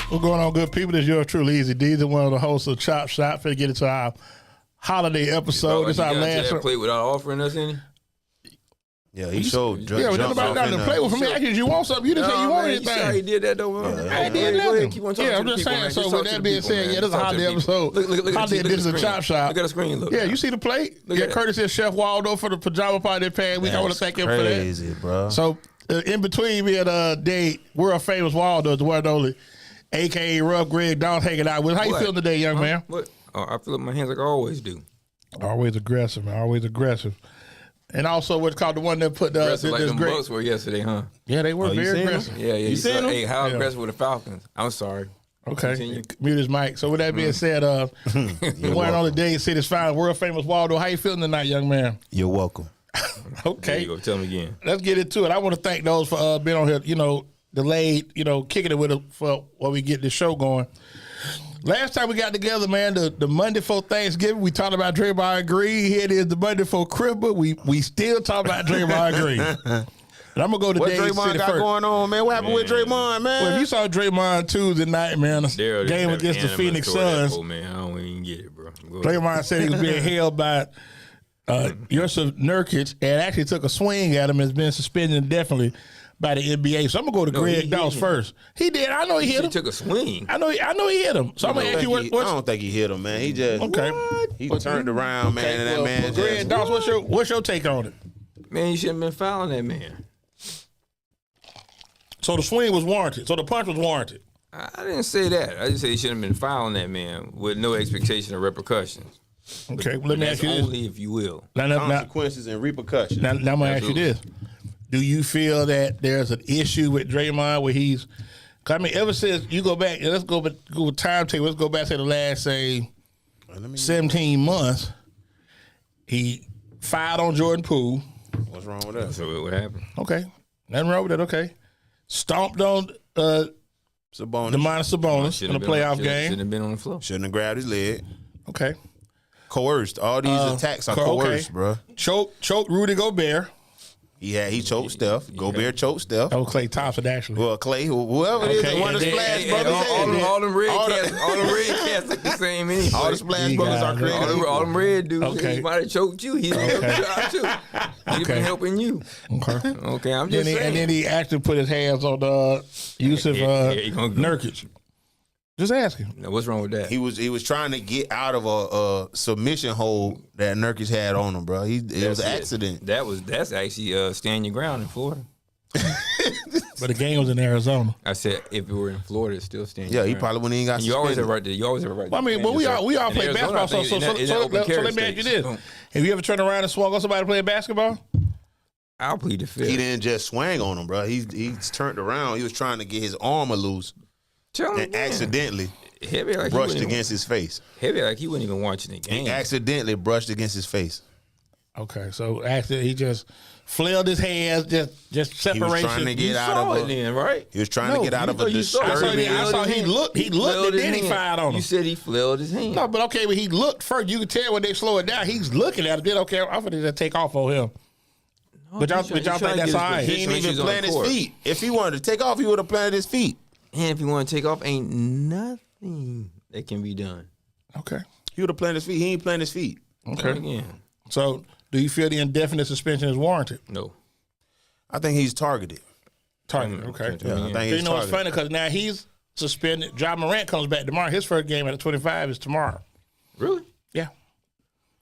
What's going on, good people? This is yours truly, EZDZ, one of the hosts of Chop Shop. Finna get into our holiday episode. This is our last one. Plate without offering us any? Yeah, he showed. Yeah, but nobody got to play with me. Actually, you want something? You didn't say you want anything. You he did that though. I did nothing. Yeah, I'm just saying. So with that being said, yeah, this is a holiday episode. Holiday edition of Chop Shop. Look at the screen. Look. Yeah, you see the plate? Yeah, courtesy of Chef Waldo for the pajama party pad week. I want to thank him for that. Crazy, bro. So in between me and Dade, world famous Waldo, the one and only, aka Ruff, Greg, Don hanging out with. How you feeling today, young man? What? I feel like my hands like I always do. Always aggressive, man. Always aggressive. And also what's called the one that put like them Bucks were yesterday, huh? Yeah, they were very aggressive. Yeah. You seen them? Hey, how aggressive were the Falcons? I'm sorry. Okay. Continue. Mute his mic. So with that being said, the one on the day city's fine, world famous Waldo. How you feeling tonight, young man? You're welcome. Okay. There you go. Tell me again. Let's get into it. I want to thank those for being on here, delayed, kicking it with us for while we get this show going. Last time we got together, man, the Monday before Thanksgiving, we talked about Draymond Green. Here it is, the Monday before Christmas. We still talk about Draymond Green. And I'm gonna go to Dade Draymond City got first. going on, man? What happened with Draymond, man? Well, if you saw Draymond Tuesday night, man, game against the Phoenix Suns. Man, I don't even get it, bro. Draymond said he was being held by Yusuf Nurkic and actually took a swing at him and has been suspended indefinitely by the NBA. So I'm gonna go to Greg Dawes first. He did. I know he hit him. He took a swing. I know he hit him. So I'm gonna ask you I don't think he hit him, man. He just he turned around, man, and that man just. Greg Dawes, what's your take on it? Man, you shouldn't have been fouling that man. So the swing was warranted. So the punch was warranted. I didn't say that. I just said he shouldn't have been fouling that man with no expectation of repercussions. Okay, well, let me ask you this. Only if you will. Consequences and repercussions. Now I'm gonna ask you this. Do you feel that there's an issue with Draymond where he's? Cause I mean, ever since you go back, let's go with timetable. Let's go back to the last 17 months. He fired on Jordan Poole. What's wrong with that? So what happened? Okay, nothing wrong with that. Okay, stomped on Sabonis. Sabonis in a playoff game. Shouldn't have been on the floor. Shouldn't have grabbed his leg. Okay, coerced. All these attacks are coerced, bro. Choked Rudy Gobert. He choked Steph. Gobert choked Steph. That was Klay Thompson, actually. Well, Klay, whoever it is, one of the Splash Brothers. All them red cats look the same anyway. All the Splash Brothers are created. All them red dudes. Okay. He might have choked you. He's helped you out too. He's been helping you. Okay, I'm just saying. And then he actually put his hands on Yusuf Nurkic. Just ask him. Now, what's wrong with that? He was trying to get out of a submission hold that Nurkic had on him, bro. It was an accident. That's actually stand your ground in Florida. But the game was in Arizona. I said if it were in Florida, it's still stand. Yeah, he probably wouldn't even got suspended. You always have a right to. You always have a right. Well, I mean, but we all play basketball. So let me ask you this: have you ever turned around and swung on somebody playing basketball? I'll plead the fifth. He didn't just swing on him, bro. He turned around. He was trying to get his arm loose. And accidentally brushed against his face. Heavy like he wasn't even watching the game. He accidentally brushed against his face. Okay, so actually he just flailed his hands, just separation. He was trying to get out of it, right? He was trying to get out of a disturbing. I saw he looked, and then he fired on him. You said he flailed his hand. No, but okay, but he looked first. You could tell when they slow it down. He's looking at it. Then okay, I'm gonna just take off on him. No, but y'all think that's all right? He didn't even plant his feet. If he wanted to take off, he would have planted his feet. And if you want to take off, ain't nothing that can be done. Okay. He would have planted his feet. He ain't planted his feet. Okay. Again. So, do you feel the indefinite suspension is warranted? No. I think he's targeted. Targeted, okay. Yeah, I think he's targeted. It's funny because now he's suspended. Ja Morant comes back tomorrow. His first game at the 25 is tomorrow. Really? Yeah.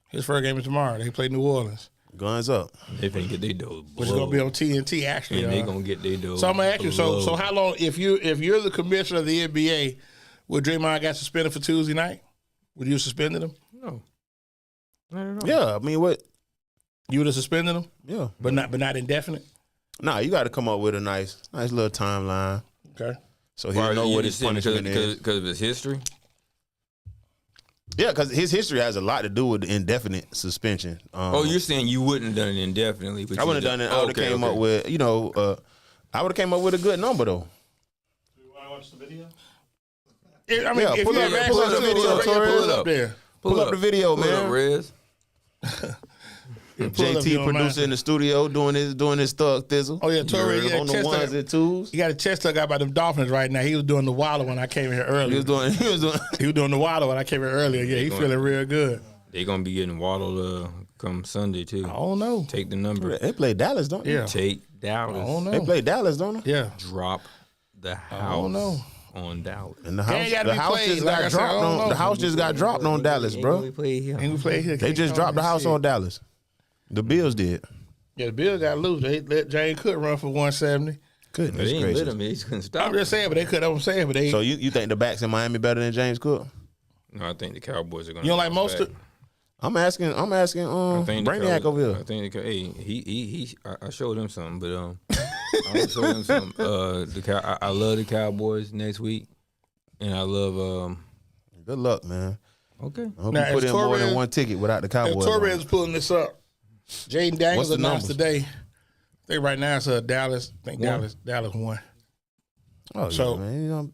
His first game is tomorrow. They play New Orleans. Guns up. They finna get their dough. Which is gonna be on TNT actually. And they gonna get their dough. So I'm gonna ask you. So how long? If you're the commissioner of the NBA, would Draymond got suspended for Tuesday night? Would you have suspended him? No. Not at all. Yeah, I mean, what? You would have suspended him? Yeah, but not indefinite. Nah, you got to come up with a nice little timeline. Okay. So he know what his punishment is because of his history. Yeah, because his history has a lot to do with the indefinite suspension. You're saying you wouldn't have done it indefinitely? But I wouldn't have done it. I would have came up with, I would have came up with a good number though. Do you want to watch the video? I mean, yeah, if pull you up have the video, pull it up there. Pull up the video, man. Pull up, Rez. JT producer in the studio doing his thug thizzle. Oh yeah, Torre on the ones and twos. He got a chest tuck out by them Dolphins right now. He was doing the Waller when I came here earlier. He was doing the Waller when I came here earlier. Yeah, he feeling real good. They gonna be getting Waddle come Sunday too. I don't know. Take the number. They play Dallas, don't they? Yeah. Take Dallas. I don't know. They play Dallas, don't they? Yeah. Drop the house I don't know. on Dallas. And the Game house, gotta be played, like I said, I don't know. the house just got dropped on Dallas, bro. And we play here. They just dropped the house on Dallas. The Bills did. Yeah, the Bills got loose. They let James Cook run for 170. Goodness They ain't gracious. let him. He just couldn't stop. I'm just saying, but they could. I'm saying, but they. So you think the backs in Miami better than James Cook? No, I think the Cowboys are going. You don't like Mostert? I'm asking. Brainiac over here. I think I showed him something, but I showed him something. I love the Cowboys next week, and I love. Good luck, man. Okay. I hope you put in more than one ticket without the Cowboys. Torres is pulling this up. Jaden Daniels What's the announced numbers? today. I think right now it's Dallas. I think Dallas won. Oh, So- yeah, man.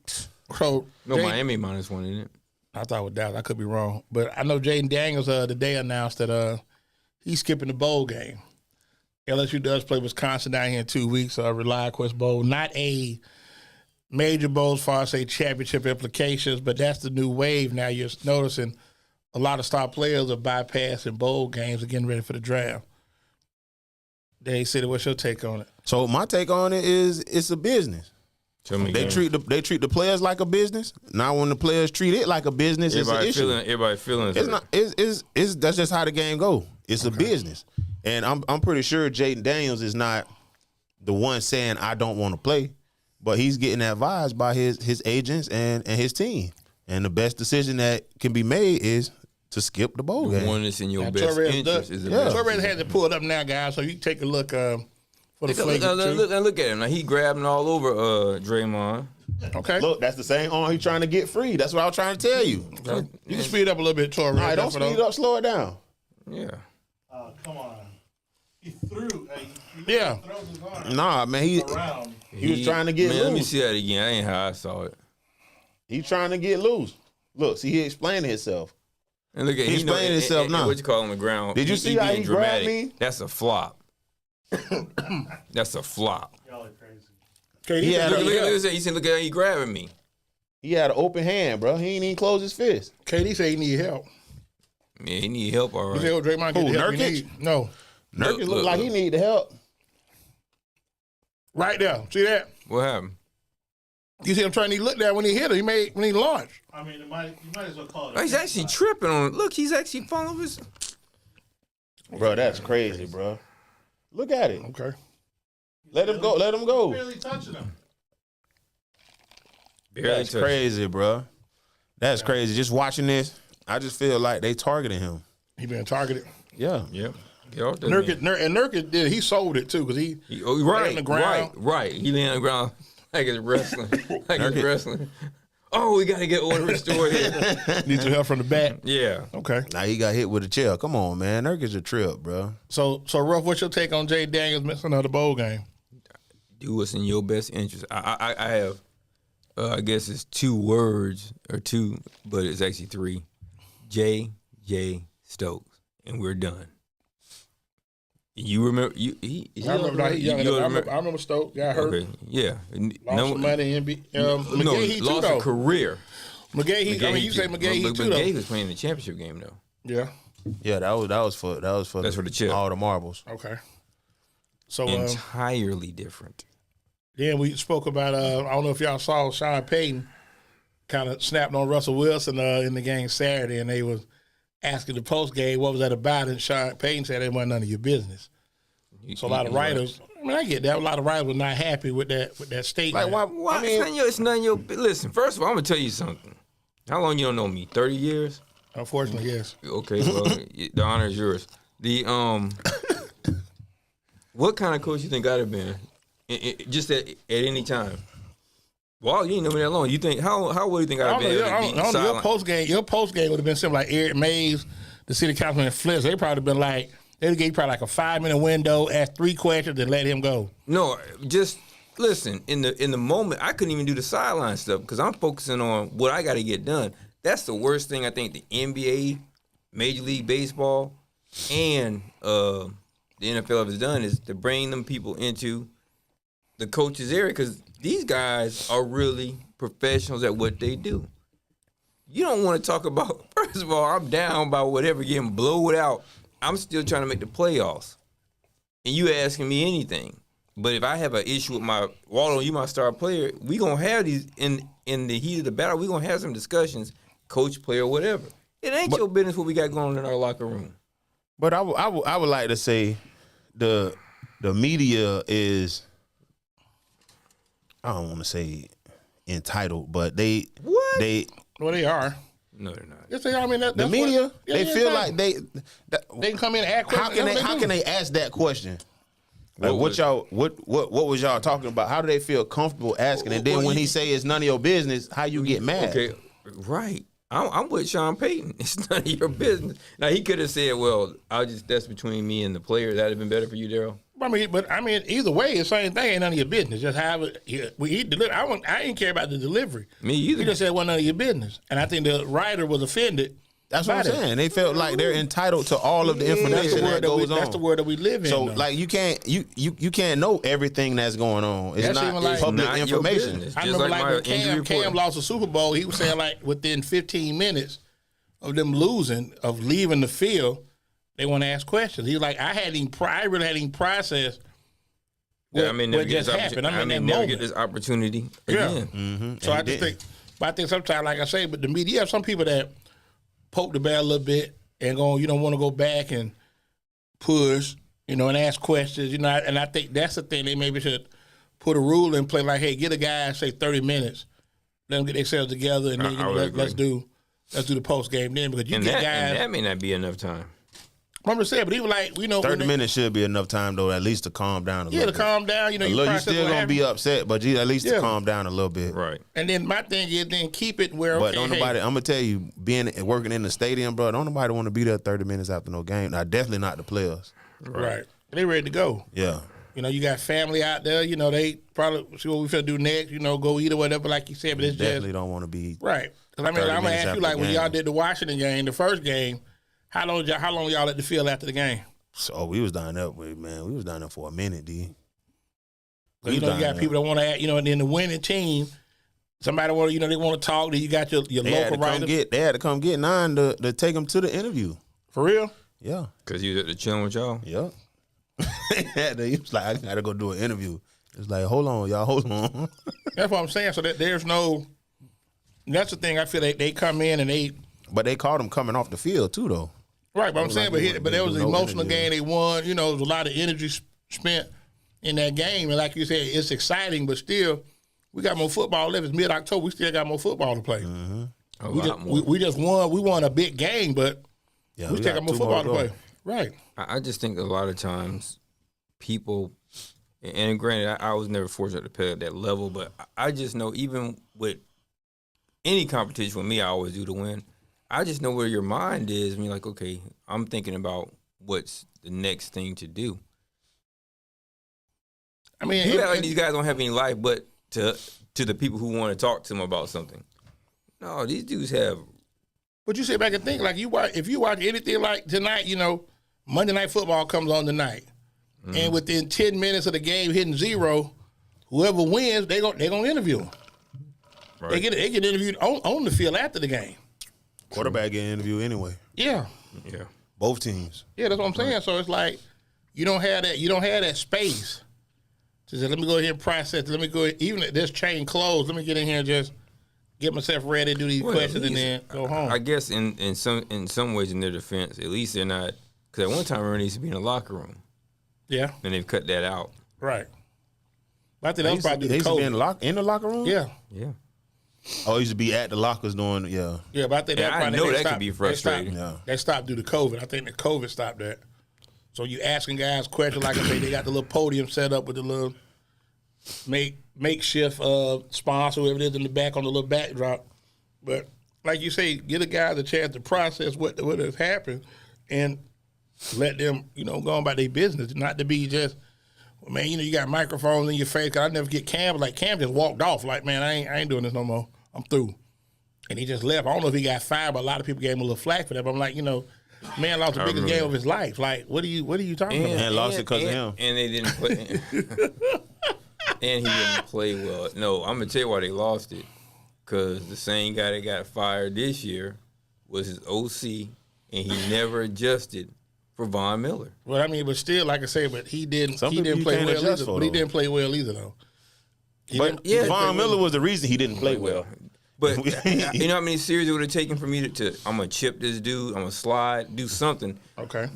So No, Miami. Miami -1 in it. I thought it was Dallas. I could be wrong, but I know Jaden Daniels today announced that he's skipping the bowl game. LSU does play Wisconsin down here in 2 weeks. Rely Quest Bowl, not a major bowl as far as say championship implications, but that's the new wave now. You're noticing a lot of star players are bypassing bowl games and getting ready for the draft. Dave City, what's your take on it? So my take on it is it's a business. They treat the players like a business. Now when the players treat it like a business, it's an issue. Everybody feeling It's not. It's that's just how the game go. It's a business, and I'm pretty sure Jaden Daniels is not the one saying I don't want to play, but he's getting advised by his agents and his team. And the best decision that can be made is to skip the bowl the game. one that's in your Now, best Torres interest is the Yeah. best. Torres had to pull it up now, guys, so you can take a look for the Look, flag. look at him. Now he grabbing all over Draymond. Okay. Look, that's the same arm he's trying to get free. That's what I was trying to tell you. Okay. You can speed up a little bit, Torres. All right, don't speed up, slow it down. Yeah. Come on. He threw. Yeah. Throws his arm Nah, man, he around. was trying to get Man, loose. let me see that again. I ain't how I saw it. He's trying to get loose. Look, see, he explained himself. And look at He's playing himself now. What you call on the ground? Did you see how being he grabbed me? That's a flop. That's a flop. Y'all are crazy. Okay, He had Look a- at this. He said, "Look at how he grabbing me." He had an open hand, bro. He ain't even close his fist. KD say he need help. Man, he need help. All He right. said, "Oh, Draymond get Who, the help he Nurkic? need." No, Nurkic look like he need the help. right there. See that? What happened? You see him trying to look there when he hit it. When he launched. I mean, you might as well call it. Oh, he's actually tripping on it. Look, he's actually falling over his. Bro, that's crazy, bro. Look at it. Okay. Let him go. Let him go. Barely touching him. Barely That's touched. crazy, bro. That's crazy. Just watching this, I just feel like they targeting him. He been targeted. Yeah. Yep. Get off that Nurkic did. He sold it too because he right, on the ground. right. He lay on the ground like it's wrestling. Like it's wrestling. Oh, we got to get order restored here. needs some help from the back. Yeah. Okay. Now he got hit with a chair. Come on, man. Nurkic's a trip, bro. So Ruff, what's your take on Jay Daniels missing another bowl game? Do what's in your best interest. I have, I guess it's 2 words or 2, but it's actually 3. J.J. Stokes, and we're done. You remember? I remember Stokes got hurt. Okay, yeah. Lost some money in McGahee he lost too though. a career. McGahee, you say McGahee he too though. McGahee was playing the championship game though. Yeah. Yeah, that was for That's for the chip. all the marbles. Okay. So Entirely different. then we spoke about I don't know if y'all saw Sean Payton kind of snapped on Russell Wilson in the game Saturday, and they was asking the post game what was that about, and Sean Payton said it wasn't none of your business. So a lot of writers, I mean, I get that. A lot of writers were not happy with that statement. Like, why? I mean, It's none of your. Listen, first of all, I'm gonna tell you something. How long you don't know me? 30 years. Unfortunately, yes. Okay, well, the honor is yours. The what kind of coach you think I'd have been, just at any time? Well, you ain't know me that long. You think how would you think I'd have been? I don't know. Your post game would have been something like Eric Mays, the city councilman Flintz. They probably been like they gave probably like a 5-minute window, ask 3 questions, and let him go. No, just listen. In the moment, I couldn't even do the sideline stuff because I'm focusing on what I got to get done. That's the worst thing I think the NBA, Major League Baseball, and the NFL has done is to bring them people into the coaches area because these guys are really professionals at what they do. You don't want to talk about, first of all, I'm down by whatever, getting blowed out. I'm still trying to make the playoffs. And you asking me anything. But if I have an issue with my Waldo, you my star player, we going to have these, in the heat of the battle, we going to have some discussions, coach, player, whatever. It ain't your business what we got going on in our locker room. But I would like to say the media is, I don't want to say entitled, but they Well, they are. No, they're not. Yes, they are. I mean, that's the media what, they feel like they can come in and ask questions. how can they ask that question? Like what was y'all talking about? How do they feel comfortable asking? And then when he say it's none of your business, how you get mad? Okay, right. I'm with Sean Payton. It's none of your business. Now he could have said, "Well, that's between me and the player." That'd have been better for you, Daryl. I mean, either way, it's the same thing. Ain't none of your business. Just have it. We deliver. I didn't care about the delivery. Me either. He just said it wasn't none of your business, and I think the writer was offended. That's what I'm saying. They felt like they're entitled to all of the information that goes on. That's the word that we live in. So, though. like, you can't know everything that's going on. It's That's not even like- public Not your information. business. I Just remember like my when injury Cam report. lost the Super Bowl, he was saying like within 15 minutes of them losing, of leaving the field, they want to ask questions. He was like, I really hadn't even processed what just happened. I mean, never get this opportunity again. Mm-hmm. So I just think, but I think sometimes, like I say, but the media, you have some people that poke the bear a little bit and want to go back and push, and ask questions, and I think that's the thing. They maybe should put a rule in play, like, hey, get a guy, say 30 minutes, let them get themselves together, and then let's do the post game then, because And that may not be enough time. I'm just saying, but even like 30 minutes should be enough time though, at least to calm down a little bit. to calm down. You still gonna be upset, but at least to calm down a little bit. Right. And then my thing is, then keep it where. But okay, don't nobody. I'm gonna tell you, working in the stadium, bro. Don't nobody want to be there 30 minutes after no game. Now, definitely not the players. right? They ready to go. Yeah. You got family out there. They probably see what we finna do next. Go eat or whatever, like you said. But it's Definitely just don't want to be right. Because I'm 30 gonna minutes ask you, after like the when game. y'all did the Washington game, the first game, how long y'all at the field after the game? So we was down there, man. We was down there for a minute, D. So, you got people that want to, and then the winning team, somebody want they want to talk. Then you got your local writer. They had to come get 9 to take them to the interview. For real? Yeah. Because you was at the chilling with y'all? Yeah. He was like, I gotta go do an interview. It's like, hold on, y'all, hold on. That's what I'm saying. So that there's no. That's the thing. I feel they come in and But they caught him coming off the field too, though. right. But I'm saying, but there was an no emotional interview. game. They won. There was a lot of energy spent in that game, and like you said, it's exciting. But still, we got more football left. It's mid-October. We still got more football to play. A We lot just, more. we just won. We won a big game, but Yeah, we still got more 2 football to go. play. Right. I just think a lot of times people, and granted, I was never fortunate to play at that level, but I just know even with any competition with me, I always do to win. I just know where your mind is. And you're like, okay, I'm thinking about what's the next thing to do. I mean, You act like these guys don't have any life, but to the people who want to talk to them about something. No, these dudes have. but you sit back and think, like if you watch anything like tonight, Monday Night Football comes on tonight, and within 10 minutes of the game hitting 0, whoever wins, they're gonna interview them. Right. They get interviewed on the field after the game. Quarterback getting interviewed anyway. Yeah, Yeah. Both teams. yeah, that's what I'm saying. So it's like you don't have that space to say, let me go ahead and process. Let me go even if this chain closed. Let me get in here and just get myself ready, do these Well, questions, at and then go home. I guess in some ways in their defense, at least they're not. Because at one time, everyone needs to be in the locker room, yeah, and they've cut that out. right. But I think that was probably They the used to be COVID. in the locker room? Yeah. Yeah. Oh, he used to be at the lockers doing, yeah. Yeah, but I think Yeah, that I probably know they that could stopped- be frustrating. They stopped due to COVID. I think the COVID stopped that. So you asking guys questions, like I say, they got the little podium set up with the little makeshift sponsor, whoever it is in the back on the little backdrop. But like you say, give the guys a chance to process what has happened and let them, go on about their business, not to be just, well, man, you got microphones in your face. 'Cause I never get Cam. Like Cam just walked off. Like, man, I ain't doing this no more. I'm through. And he just left. I don't know if he got fired, but a lot of people gave him a little flack for that. But I'm like, Man lost the biggest game of his life. Like, what are you talking about? And lost it 'cause of him. And they didn't play. And he didn't play well. No, I'm gonna tell you why they lost it. Because the same guy that got fired this year was his OC, and he never adjusted for Von Miller. Well, I mean, but still, like I said, but he didn't Some people you play can't well adjust either. for, But he though. didn't play well either, though. But Yeah, Von Miller was the reason he didn't play well. But you know how many series it would have taken for me to I'm gonna chip this dude, I'm gonna slide, do something. Okay.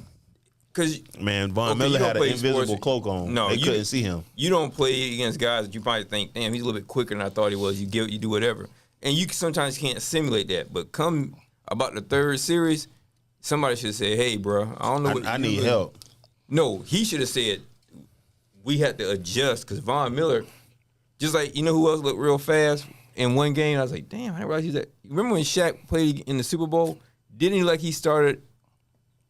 Because Man, Von Okay, Miller you don't had an play invisible sports. cloak on. No, they you- couldn't see him. you don't play against guys that you probably think, damn, he's a little bit quicker than I thought he was. You do whatever, and you sometimes can't simulate that. But come about the third series, somebody should say, "Hey, bro, I don't know what I you need really-" help. No, he should have said we had to adjust because Von Miller, just like you know who else looked real fast in one game. I was like, damn, I didn't realize he's that. Remember when Shaq played in the Super Bowl? Didn't he like he started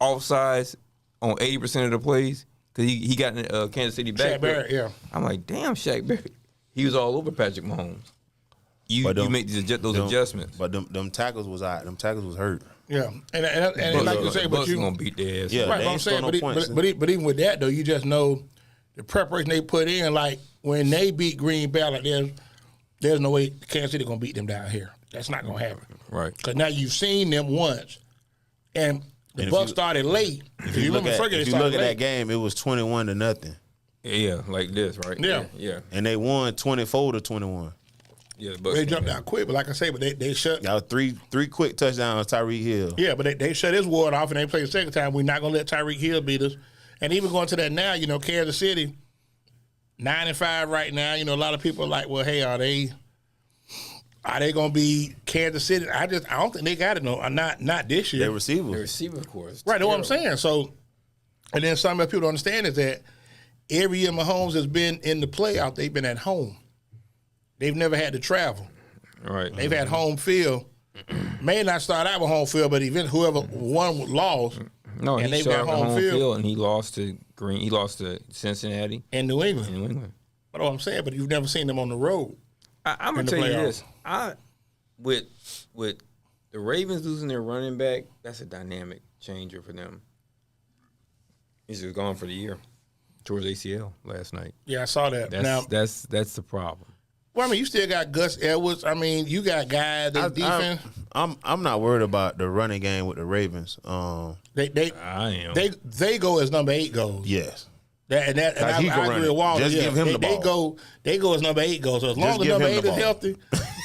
offsides on 80% of the plays because he got in Kansas City back? Shaq Barrett, yeah. I'm like, damn, Shaq Barrett. He was all over Patrick Mahomes. You But them- make those adjustments. But them tackles was out. Them tackles was hurt. Yeah. And like you say, but Bucks you gonna beat their ass. Yeah. right. they But I'm ain't saying, score no points. but even with that though, you just know the preparation they put in. Like when they beat Green Bay, like there's no way Kansas City gonna beat them down here. That's not gonna happen. Right. Because now you've seen them once, and the And if Bucks you- started late. If you look remember at, Ferguson, if they you look started at that late. game, it was 21-0, Yeah, like this, right? Yeah. Yeah. and they won 24-21. Yeah. The Bucks They gonna jumped have- out quick, but like I say, but they shut. Y'all three quick touchdowns, Tyreek Hill. Yeah, but they shut his ward off, and they played the second time. We're not gonna let Tyreek Hill beat us. And even going to that now, you know, Kansas City 9-5 right now. You know, a lot of people are like, well, hey, are they gonna be Kansas City? I don't think they got it. No, not this year. Their The receivers. receiver, of course. Right, that's what I'm saying. So, and then some of the people don't understand is that every year Mahomes has been in the playoff, they've been at home. They've never had to travel. Right. They've had home field. May not start out with home field, but even whoever won lost No, and he they've got started home home field. field and he lost to Green. He lost to Cincinnati in New England. in New England. But what I'm saying, but you've never seen them on the road. I'm in gonna the tell you playoffs. this. With the Ravens losing their running back, that's a dynamic changer for them. He's just gone for the year. Towards ACL last night. Yeah, I saw that. That's Now, that's the problem. well, I mean, you still got Gus Edwards. I mean, you got guys that defense. I'm not worried about the running game with the Ravens. They I am. they go as number 8 goes. Yes. And Cause he can I run agree it. with Walter. Just give him the They ball. go as number 8 goes. So as long as give number him 8 the is ball. healthy,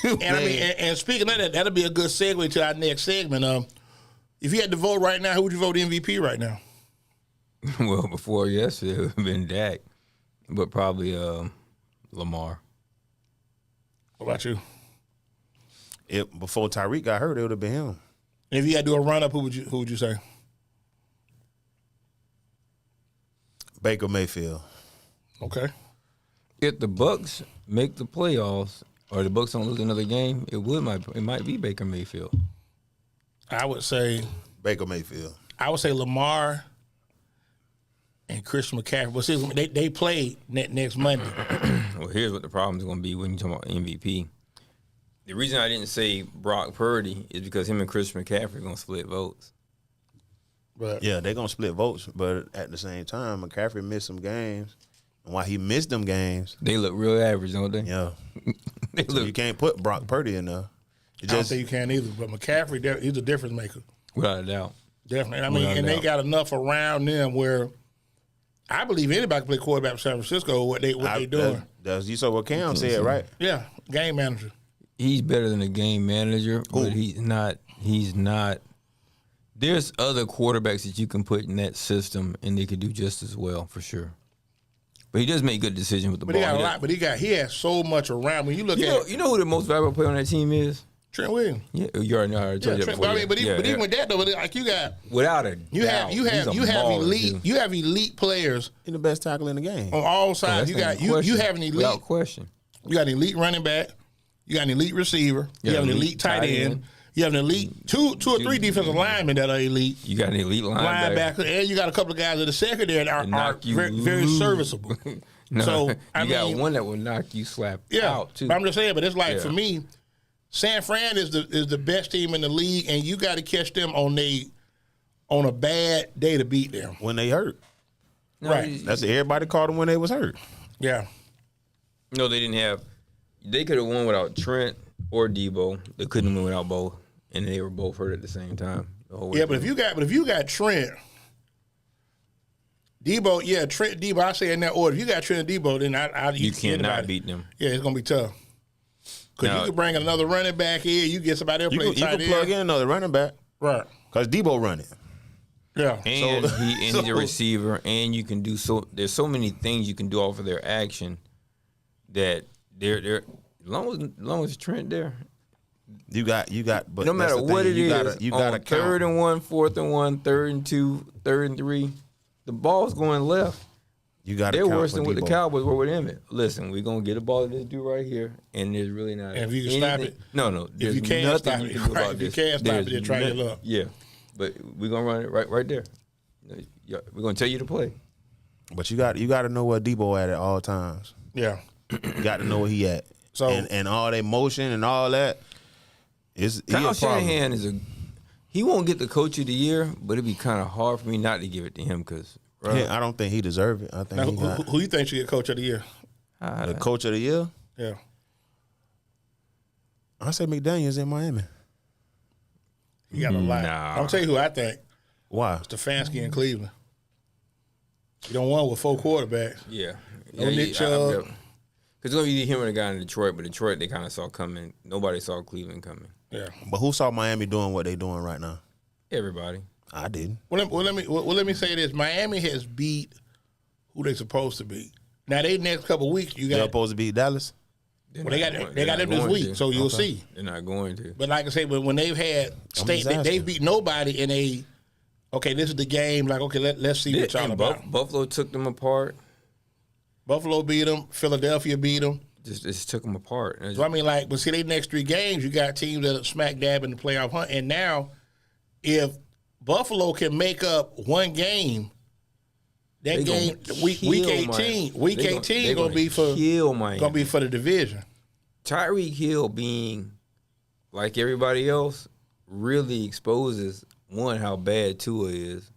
and I mean, and speaking of that, that'll be a good segue to our next segment. If you had to vote right now, who would you vote MVP right now? Well, before yesterday, it would have been Dak, but probably Lamar. What about you? Before Tyreek got hurt, it would have been him. And if you had to do a run up, who would you say? Baker Mayfield. Okay. If the Bucks make the playoffs or the Bucks don't lose another game, it might be Baker Mayfield. I would say Baker Mayfield. Lamar and Christian McCaffrey. But see, they play next Monday. Well, here's what the problem is going to be when you talk about MVP. The reason I didn't say Brock Purdy is because him and Christian McCaffrey are going to split votes. But Yeah, they're gonna split votes, but at the same time, McCaffrey missed some games. And while he missed them games, They look real average, don't they? yeah, They so look you can't put Brock Purdy in there. It I don't just think you can either. But McCaffrey, he's a difference maker. without a doubt. Definitely. I mean, Without and a they doubt. got enough around them where I believe anybody can play quarterback for San Francisco. What they doing? That's you saw what Cam said, right? Yeah, game manager. He's better than a game manager, but he's not. There's other quarterbacks that you can put in that system, and they could do just as well, for sure. But he does make good decisions with the But ball. he got a He lot. But he has so much around. When you look does- at you know who the most valuable player on that team is? Trent Williams. Yeah, you already know. I already Yeah, told you that Trent, before. but, I mean, Yeah, but even yeah. with that though, but like you got Without a you have doubt, he's a baller, too. elite players He's the best tackle in the game. on all Oh, sides. that's You not got even you question. have an elite. Without question. You got an elite running back. You got an elite receiver. You have an elite tight end. You have an elite two or three defensive linemen that are elite. You got an elite Linebacker, and you got a couple of guys in the secondary that are knock you very loose. serviceable. No, So, I you got mean- one that will knock you slap Yeah, out too. but I'm just saying. But it's like Yeah. for me, San Fran is the best team in the league, and you got to catch them on on a bad day to beat them. when they hurt. No, Right. That's everybody called them when they was hurt. Yeah. No, they didn't have. They could have won without Trent or Debo. They couldn't win without both, and they were both hurt at the same time. The whole Yeah, way but if you got Trent, Debo, Trent, Debo, I say in that order. If you got Trent and Debo, then you cannot anybody. beat them. Yeah, it's gonna be tough. Because you Now- could bring another running back here, you get somebody else You play can tight end. plug in another running back Right. because Debo run it. Yeah. And he's a so- receiver, and you can do so. There's so many things you can do off of their action that they're as long as Trent there. You got, but No that's matter the what thing. it you is, gotta, you on gotta third count. and 1, 4th and 1, 3rd and 2, 3rd and 3, the ball's going left. You got. They're worse for than what the Debo. Cowboys were with Emmett. Listen, we're gonna get a ball to this dude right here, and there's really not. And if you can stop anything- it- no. There's you can't nothing stop you it, can do right, about if you this. can't stop it, There's then try your no- luck. Yeah, but we're gonna run it right there. Yeah, we're gonna tell you to play. But you got to know where Debo at all times. Yeah. You got to know where he at. So- and all that motion and all that is he Kyle a problem. Shanahan he won't get the coach of the year, but it'd be kind of hard for me not to give it to him because Yeah, I don't think he deserve it. I think Now, he got who you think should get coach of the year? the coach of the year. Yeah. I say McDaniel's in Miami. He got a lot. Nah. I'll tell you who I think. Why? Stefanski in Cleveland. You don't want with 4 quarterbacks. yeah, No Nick Chubb. Because it's gonna be him and a guy in Detroit, but Detroit they kind of saw coming. Nobody saw Cleveland coming. Yeah. But who saw Miami doing what they doing right now? Everybody. I didn't. Let me say this. Miami has beat who they supposed to beat. Now they next couple weeks you They're got supposed to beat Dallas. They're well, they not got going- they got they're them not this going week, to. so you'll see. They're not going to. But like I say, when they've had state just they've asking. beat nobody in a okay, this is the game. Like okay, let's see what y'all And about. Buffalo took them apart. Buffalo beat them. Philadelphia beat them. Just took them apart. So I mean, like, but see, they next 3 games, you got teams that are smack dab in the playoff hunt. And now, if Buffalo can make up one game, that They game gonna week kill 18, Miami. week They 18 gonna gonna be for kill Miami. gonna be for the division. Tyreek Hill being like everybody else really exposes one how bad Tua is,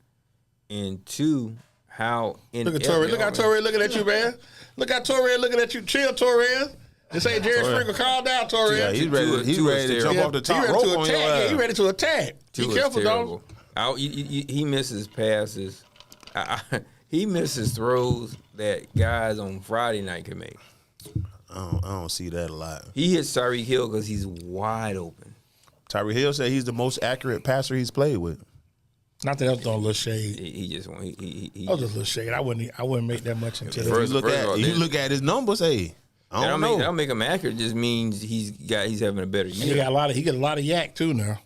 and 2 how Look at Torres. Look how Torres looking at you, man. Look how Torres looking at you. Chill, Torres. This ain't Jerry Springer. Calm down, Torres. Yeah, he's ready. He's Tua ready to is jump terrible. off the He top ready rope to on your attack. Yeah, he ass. ready to attack. Be Tua's careful, terrible. dog. He misses passes. He misses throws that guys on Friday night can make. I don't see that a lot. He hits Tyreek Hill because he's wide open. Tyreek Hill said he's the most accurate passer he's played with. Not that I was throwing a little shade. He just won't. He I was just a little shade. I wouldn't make that much into First- it. of all, You look at his numbers. Hey, I that don't don't know. make him accurate. Just means he's having a better He year. got he get a lot of yak too now.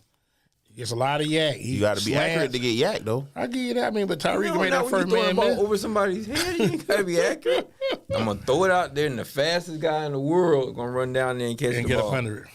He gets a lot of yak. You got to be accurate to get yak though. I give you that. I mean, but Tyreek No, made not that when first you throwing man the ball miss. over somebody's head. You ain't gotta be accurate. I'm gonna throw it out there, and the fastest guy in the world gonna run down there and catch and the get ball. 100.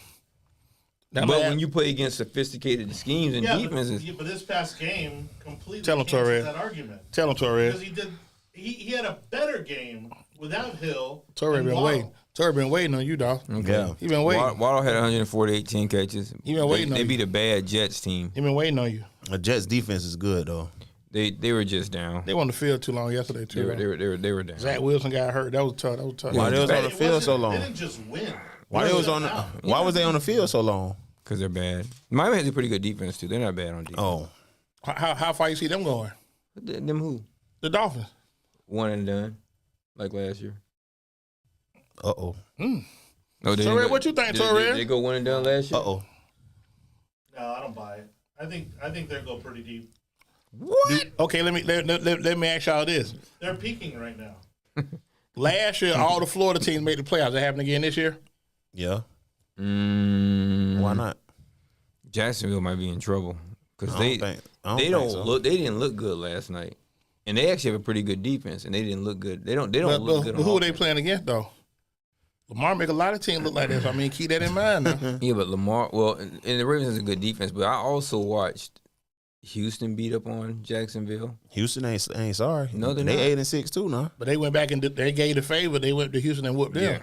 But when you play against sophisticated schemes and defenses, but this past game completely Tell him, cancels Torres. that argument. Tell him, Torres. Because he had a better game without Hill. Torres and been Waddle. waiting. Torres been waiting on you, dog. Yeah. He been waiting. Waddle had 148 10 catches. He been waiting on They you. beat a bad Jets team. He been waiting on you. The Jets defense is good though. They were just down. They won the field too long yesterday They too. were down. Zach Wilson got hurt. That was tough. Why they was on the It field so wasn't- long? They didn't just win. Why they was on? Why was they on the field so long? Because they're bad. Miami has a pretty good defense too. They're not bad on defense. Oh, How far you see them going? Them who? The Dolphins. One and done, like last year. oh, No, they didn't Torres, go- what you think, did- Torres? Did they go one and done last year? oh. No, I don't buy it. I think they'll go pretty deep. What? Okay, let me ask y'all this. They're peaking right now. Last year, all the Florida teams made the playoffs. That happened again this year? Yeah. Mm, Why not? Jacksonville might be in trouble because I they don't don't think so. look. They didn't look good last night, and they actually have a pretty good defense, and they didn't look good. They don't look good. But on who are they offense. playing against, though? Lamar make a lot of teams look like this. I mean, keep that in mind now. Yeah, but Lamar. Well, and the Ravens has a good defense, but I also watched Houston beat up on Jacksonville. Houston ain't sorry. No, they're they not. 8-6 too now. But they went back and they gave the favor. They went to Houston and whooped them. Yeah.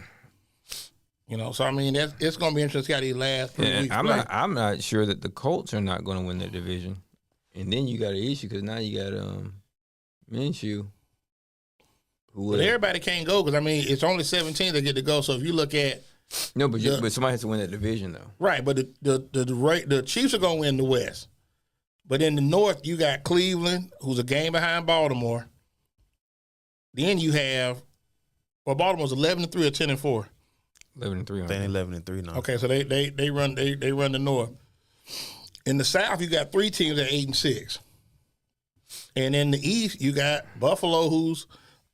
You know, so I mean, it's going to be interesting to see how these last 3 And weeks play. I'm not sure that the Colts are not going to win their division. And then you got an issue because now you got Minshew. But everybody can't go because, I mean, it's only 17 that get to go. So if you look at no, but somebody has to win that division though. Right, but the Chiefs are going to win the West. But in the North, you got Cleveland, who's a game behind Baltimore. Then you have, well, Baltimore's 11-3 or 10-4. 11-3. They 11-3 now. Okay, so they run the North. In the South, you got 3 teams at 8-6, and in the East, you got Buffalo, who's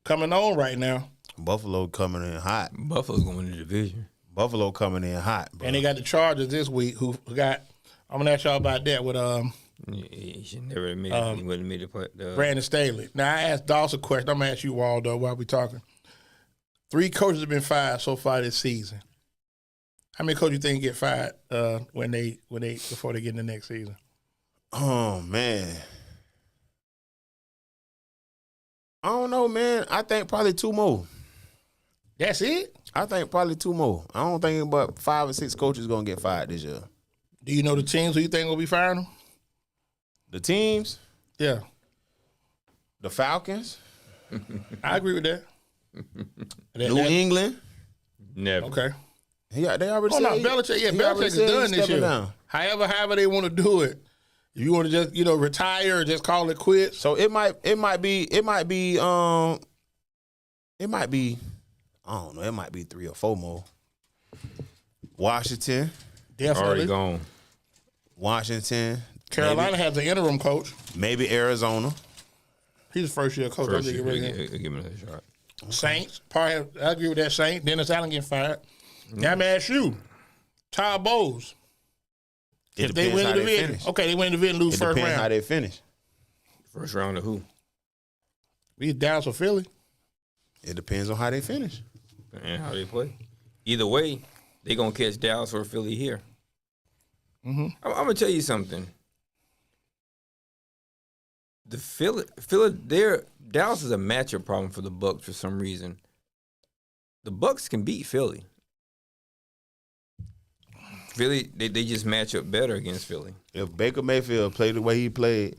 coming on right now. Buffalo coming in hot. Buffalo's going to win the division. Buffalo coming in hot, bro. And they got the Chargers this week, who got. I'm gonna ask y'all about that with He should never have made it. He wouldn't have made it. Brandon Staley. Now I asked Dawson a question. I'm gonna ask you, Waldo, while we talking. 3 coaches have been fired so far this season. How many coaches you think get fired before they get in the next season? Oh man, I don't know, man. I think probably 2 more. That's it? I think probably 2 more. I don't think about 5 or 6 coaches gonna get fired this year. Do you know the teams who you think will be firing them? The teams, Yeah, the Falcons, I agree with that. New England. Never. Okay. Yeah, they already Oh said. no, Belichick. Yeah, he Belichick already is said done he's this year. stepping down. However they want to do it. If you want to just retire or just call it quits. So it might be I don't know, it might be 3 or 4 more. Washington, Definitely. Already gone. Washington, Carolina has an interim coach. maybe Arizona. He's a first-year coach. First, I think give he really him another shot. Saints. I agree with that. Saints. Dennis Allen getting fired. Now I'm ask you, Todd Bowles. It If they depends win how the they division, finish. okay, they win the division, lose It first depends round. how they finish. First round of who? We Dallas or Philly. It depends on how they finish. And how they play. Either way, they gonna catch Dallas or Philly here. Mm-hmm. I'm gonna tell you something. The Dallas is a matchup problem for the Bucs for some reason. The Bucs can beat Philly. Philly, they just match up better against Philly. If Baker Mayfield played the way he played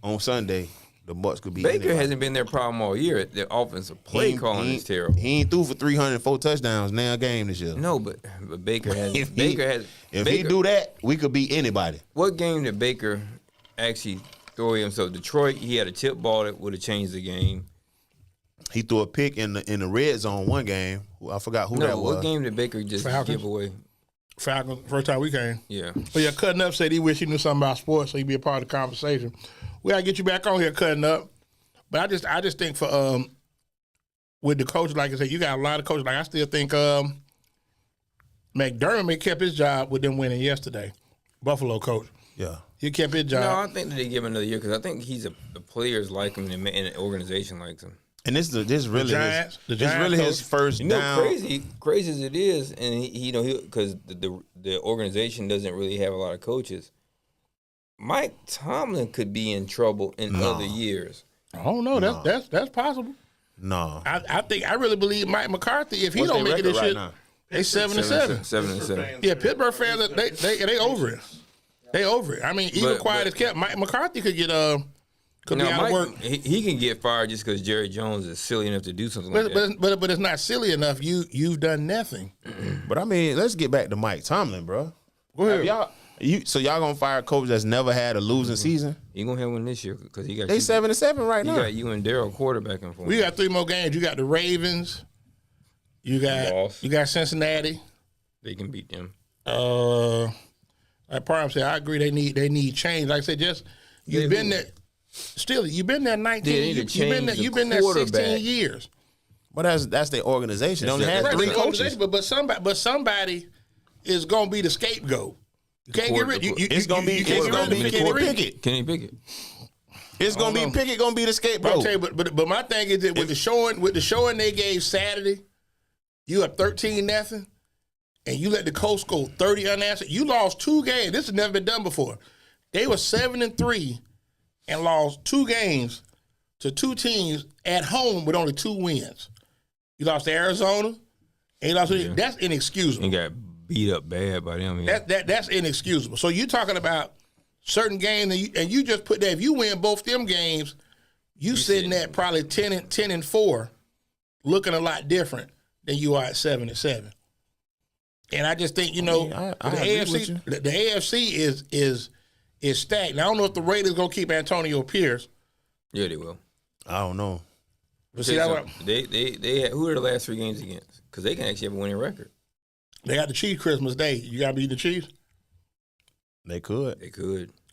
on Sunday, the Bucs could be Baker anybody. hasn't been their problem all year. Their offensive play calling is terrible. He ain't threw for 304 touchdowns now a game this year. No, but Baker has. If Baker he do that, we could beat anybody. What game did Baker actually throw himself? Detroit, he had a tip ball that would have changed the game. He threw a pick in the red zone one game. I forgot who that was. What game did Baker just Falcons? give away? Falcons, first time we came. Yeah. But yeah, Cutting Up said he wish he knew something about sports so he'd be a part of the conversation. We gotta get you back on here, Cutting Up. But I just think for with the coaches, like I said, you got a lot of coaches. Like I still think McDermott kept his job with them winning yesterday. Buffalo coach. Yeah. He kept his job. No, I think that they give him another year because I think the players like him and the organization likes him. And this really Giants his first You know, down. crazy as it is, and he because the organization doesn't really have a lot of coaches. Mike Tomlin could be in trouble in other years. I don't know. That's possible. No. I really believe Mike McCarthy. If he What's don't their make it this record shit, right now? they 7-7. 7-7. Yeah, Pittsburgh fans they over it. They over it. I mean, even quiet as kept. Mike McCarthy could get could be out of work. He can get fired just because Jerry Jones is silly enough to do something like that. But it's not silly enough. You've done nothing. But I mean, let's get back to Mike Tomlin, bro. Go ahead. So y'all gonna fire a coach that's never had a losing season? He gonna have one this year because he got They 7-7 right He now. got you and Daryl quarterbacking for him. We got 3 more games. You got the Ravens. You got Cincinnati. They can beat them. Like Parham said, I agree. They need change. Like I said, you've been there. Still, you've been there 19. You've been there 16 years. But that's their organization. They only had Right, 3 the coaches. organization, but somebody is gonna be the scapegoat. You can't get rid. It's gonna be Pickett. Kenny Pickett. It's gonna be Pickett. Gonna be the But scapegoat. I'll tell you, but my thing is that with the showing they gave Saturday, you are 13-0, and you let the coach go 30 unanswered. You lost 2 games. This has never been done before. They were 7-3 and lost 2 games to 2 teams at home with only 2 wins. You lost to Arizona, and you lost. That's inexcusable. And got beat up bad by them. Yeah. That's inexcusable. So you're talking about certain games, and you just put that. If you win both them games, you sitting at probably 10-4, looking a lot different than you are at 7-7. And I just think, the AFC is stacked. Now, I don't know if the Raiders gonna keep Antonio Pierce. Yeah, they will. I don't know. But see, they who are the last 3 games against? Because they can actually have a winning record. They got the Chiefs Christmas Day. You gotta beat the Chiefs. They could.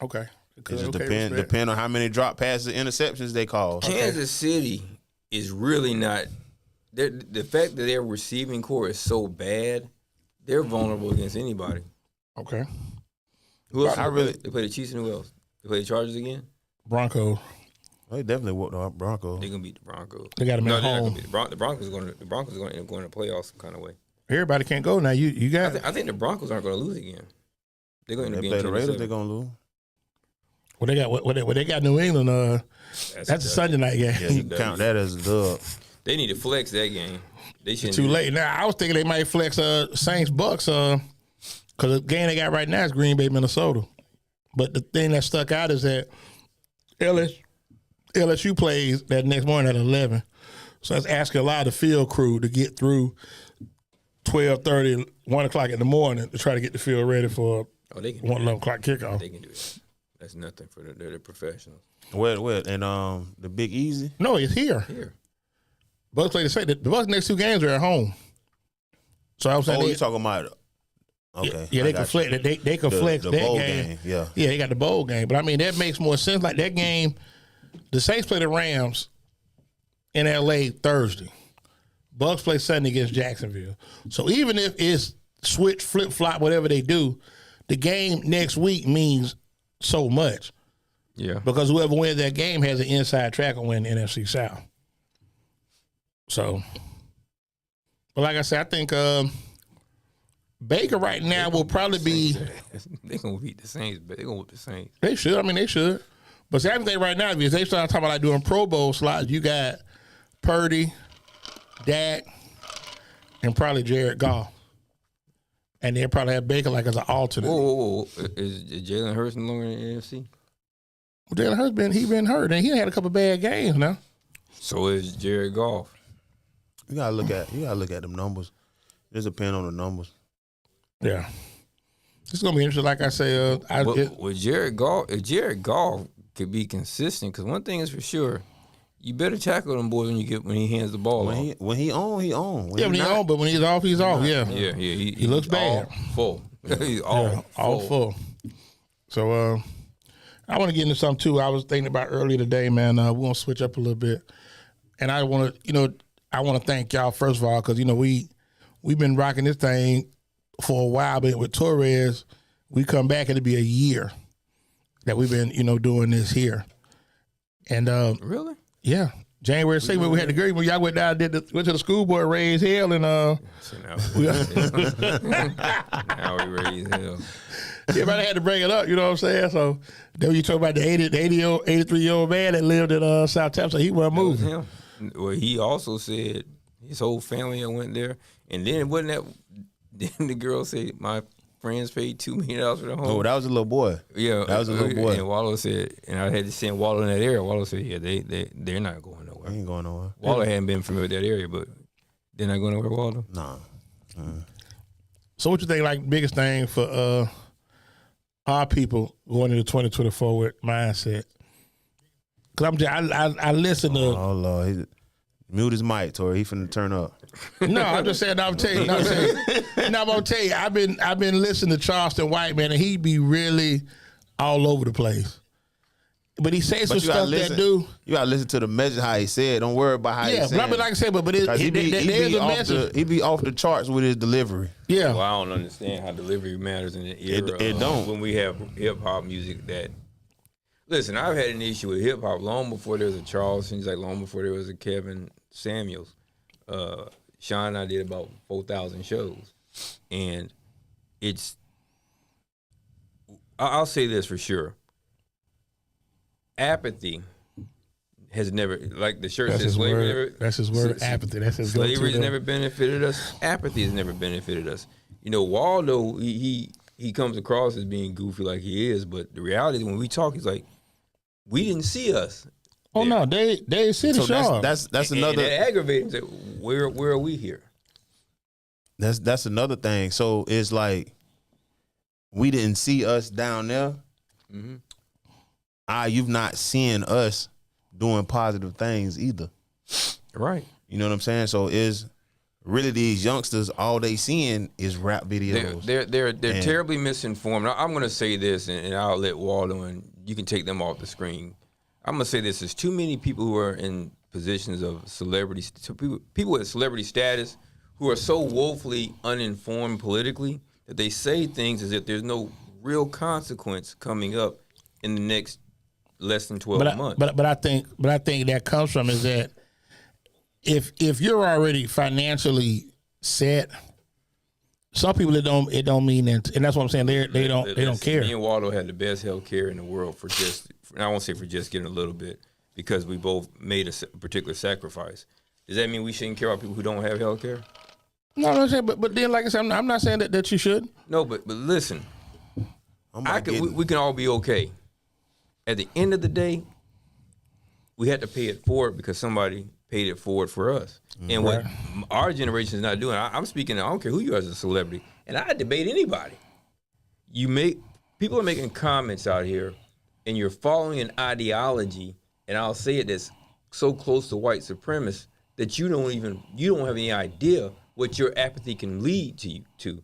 Okay. It just depend on how many drop passes, interceptions they call. Kansas City is really not. The fact that their receiving core is so bad, they're vulnerable against anybody. Okay. Who else? They play the Chiefs and who else? They play the Chargers again. Broncos. They definitely whooped the Broncos. They're gonna beat the Broncos. They got them at home. The Broncos are going to end up going to playoffs some kind of way. Everybody can't go now. You got. I think the Broncos aren't going to lose again. They're going to play the Raiders. They're going to lose. Well, they got they got New England. That's a Sunday night game. Yeah, you count that as a dub. They need to flex that game. They shouldn't. Too late. Now I was thinking they might flex Saints Bucks because the game they got right now is Green Bay Minnesota. But the thing that stuck out is that LSU plays that next morning at 11. So that's asking a lot of the field crew to get through 12:30, 1 o'clock in the morning to try to get the field ready for 11 o'clock kickoff. They can do that. That's nothing for they're professionals. Where? And the Big Easy? No, it's here. Bucks play the Bucks next 2 games are at home. So I was saying, you talking about? Okay. Yeah, they can flex. They can flex the that bowl game. Yeah, they got the bowl game. But I mean, that makes more sense. Like that game, the Saints play the Rams in LA Thursday. Bucks play Sunday against Jacksonville. So even if it's switch, flip, flop, whatever they do, the game next week means so much. Yeah. Because whoever wins that game has an inside track on winning the NFC South. So, but like I said, I think Baker right now will probably be. They're going to beat the Saints, but they're going to whoop the Saints. They should. I mean, they should. But see, I think right now, if they start talking about like doing Pro Bowl slots, you got Purdy, Dak, and probably Jared Goff. And they'll probably have Baker like as an alternate. Whoa. Is Jalen Hurts no longer in the NFC? Well, Jalen Hurts been hurt, and he had a couple bad games now. So is Jared Goff. You gotta look at them numbers. Just depend on the numbers. Yeah, it's gonna be interesting. Like I say, with Jared Goff, if Jared Goff could be consistent, because one thing is for sure, you better tackle them boys when he hands the ball off. When he on, he on. When he on, but when he's off, he's off. Yeah. He looks bad. Full. He's all full. So I want to get into something too. I was thinking about earlier today, man. We're gonna switch up a little bit, and I want to thank y'all first of all because we've been rocking this thing for a while, but with Torres, we come back, it'll be a year that we've been, doing this here. And really? Yeah. January 2nd, we had the great when y'all went down, went to the school board, raised hell, and now we raise hell. Everybody had to bring it up, you know what I'm saying? So then you talk about the 83-year-old man that lived in South Texas, he wasn't moving. Him. Well, he also said his whole family went there, and then wasn't that. Then the girl said, "My friends paid $2 million for the home." Oh, that was a little boy. Yeah, that was a little boy. And Wallow said, and I had to send Wallow in that area. Wallow said, "Yeah, they're not going nowhere. They ain't going nowhere." Wallow hadn't been familiar with that area, but they're not going nowhere. Wallow. Nah. So, what you think? Like biggest thing for our people going into 2024 with mindset? Because I listen to. Oh Lord, mute his mic, Tori. He finna turn up. No, I'm just saying. I'm gonna tell you. I've been listening to Charleston White, man, and he be really all over the place. But he says some stuff that do. You gotta listen to the message how he said. Don't worry about how he said. Yeah, but like I said, but there's a message. He be off the charts with his delivery. Yeah. Well, I don't understand how delivery matters in the era. It don't. When we have hip hop music that. Listen, I've had an issue with hip hop long before there was a Charleston, like long before there was a Kevin Samuels. Sean and I did about 4,000 shows, and I'll say this for sure. Apathy has never, like the shirt says, slavery. That's his word. Apathy. That's his. Slavery has never benefited us. Apathy has never benefited us. Waldo, he he comes across as being goofy like he is, but the reality is when we talk, he's like, we didn't see us. Oh no, they see the So show. that's And another that aggravating. Like, where are we here? that's another thing. So it's like we didn't see us down there. You've not seen us doing positive things either. Right. You know what I'm saying? So is really these youngsters all they seeing is rap videos? They're terribly misinformed. I'm going to say this, and I'll let Waldo and you can take them off the screen. I'm going to say this: there's too many people who are in positions of celebrity, people with celebrity status, who are so woefully uninformed politically that they say things as if there's no real consequence coming up in the next less than 12 months. But I think that comes from is that if you're already financially set, some people it don't mean that, and that's what I'm saying. They don't care. Me and Waldo had the best health care in the world for just, I won't say for just getting a little bit, because we both made a particular sacrifice. Does that mean we shouldn't care about people who don't have health care? No, I'm saying, but then like I said, I'm not saying that you should. No, but listen, we can all be okay. At the end of the day, we had to pay it forward because somebody paid it forward for us. And what our generation is not doing, I'm speaking, I don't care who you are as a celebrity, and I debate anybody. People are making comments out here, and you're following an ideology, and I'll say it, that's so close to white supremacists that you don't have any idea what your apathy can lead to.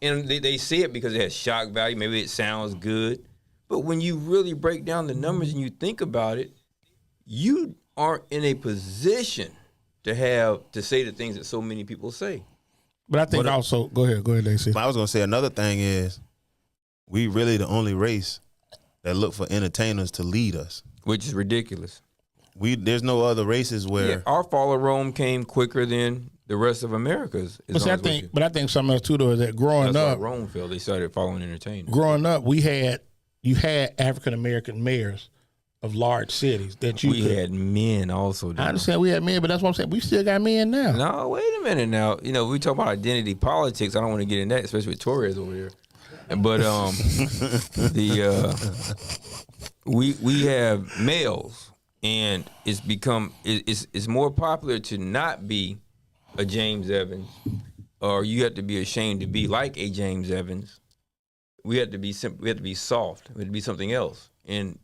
And they say it because it has shock value, maybe it sounds good, but when you really break down the numbers and you think about it, you aren't in a position to say the things that so many people say. But I think also, go ahead, Lacey. But I was gonna say another thing is we really the only race that look for entertainers to lead us, Which is ridiculous. There's no other races where Our fall of Rome came quicker than the rest of America's. But I think something else too though is that growing That's up, why Rome fell. They started following entertainers. growing up, you had African American mayors of large cities that We had men also. I understand we had men, but that's what I'm saying. We still got men now. No, wait a minute now. We talk about identity politics. I don't want to get in that, especially with Torres over there. But we have males, and it's more popular to not be a James Evans, or you have to be ashamed to be like a James Evans. We have to be soft. We have to be something else. And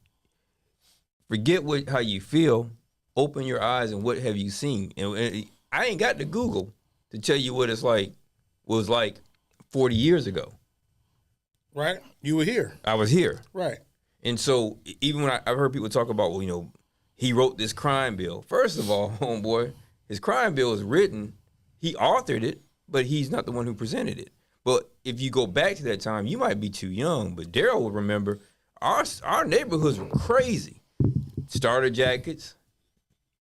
forget how you feel. Open your eyes and what have you seen. And I ain't got to Google to tell you what was like 40 years ago. Right? You were here. I was here. Right. And so even when I've heard people talk about, he wrote this crime bill. First of all, homeboy, his crime bill is written. He authored it, but he's not the one who presented it. But if you go back to that time, you might be too young, but Daryl will remember our neighborhoods were crazy. Starter jackets.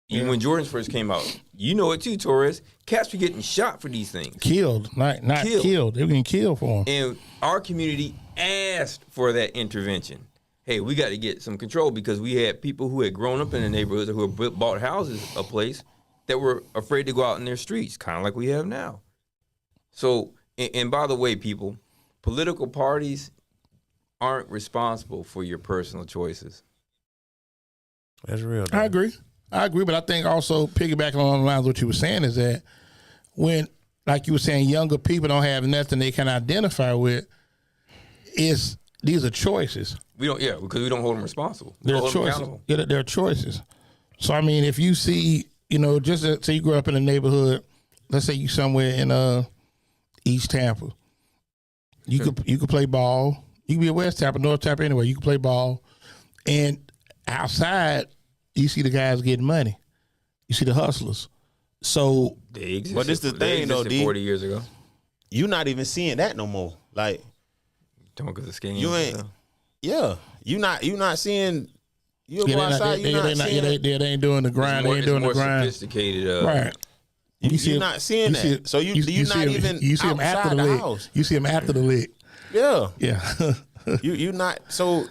Even when Jordans first came out. You know it too, Torres. Cats were getting shot for these things. Killed. Not killed. They were getting killed for them. And our community asked for that intervention. Hey, we got to get some control because we had people who had grown up in the neighborhoods who had bought houses a place that were afraid to go out in their streets, kind of like we have now. So, and by the way, people, political parties aren't responsible for your personal choices. that's real. I agree, but I think also piggybacking along the lines of what you were saying is that when, like you were saying, younger people don't have nothing they can identify with, these are choices. Because we don't hold them responsible. They're choices. Yeah, they're choices. So I mean, if you see, just say you grew up in a neighborhood, let's say you somewhere in East Tampa, you could play ball. You can be a West Tampa, North Tampa, anywhere. You can play ball, and outside you see the guys getting money. You see the hustlers. So, but this the thing though, D. 40 years ago. You're not even seeing that no more. Like, Don't go to the skin. you ain't. Yeah, you not seeing. You go outside. You not seeing. They ain't doing the grind. They ain't doing the grind. Sophisticated. Right. You're not seeing that. So you're not even you see them after the lick. house. You see them after the lick. Yeah. Yeah. you not. So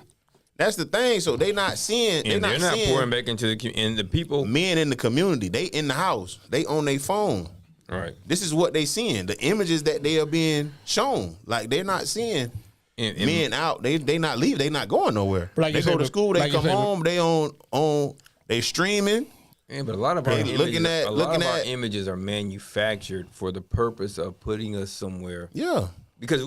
that's the thing. So they not seeing. And they're not seeing pouring back into the people. men in the community. They in the house. They on their phone. Right. This is what they seeing. The images that they are being shown. Like they're not seeing men out. They not leave. They not going nowhere. Like they you go said, to school. They like you come said, home. They they streaming. Yeah, but a lot of our Hey, images, our images are manufactured for the purpose of putting us somewhere. Yeah, Because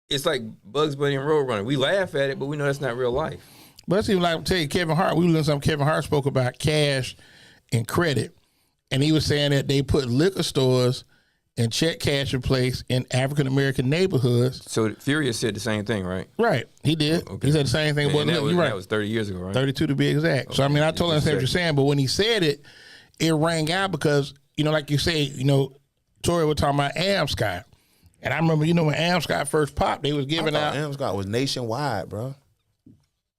it's like Bugs Bunny and Roadrunner. We laugh at it, but we know that's not real life. But that's even like, I tell you, Kevin Hart. We listened to something Kevin Hart spoke about cash and credit, and he was saying that they put liquor stores and check cash in place in African American neighborhoods. So Furious said the same thing, right? Right, he did. Okay. He said the same thing. And You're right. that was 30 years ago, right? 32 to be exact. So I mean, I totally understand what you're saying, but when he said it, it rang out because, like you say, Tori was talking about Amscott. And I remember, when Amscott first popped, they was giving out. Amscott was nationwide, bro.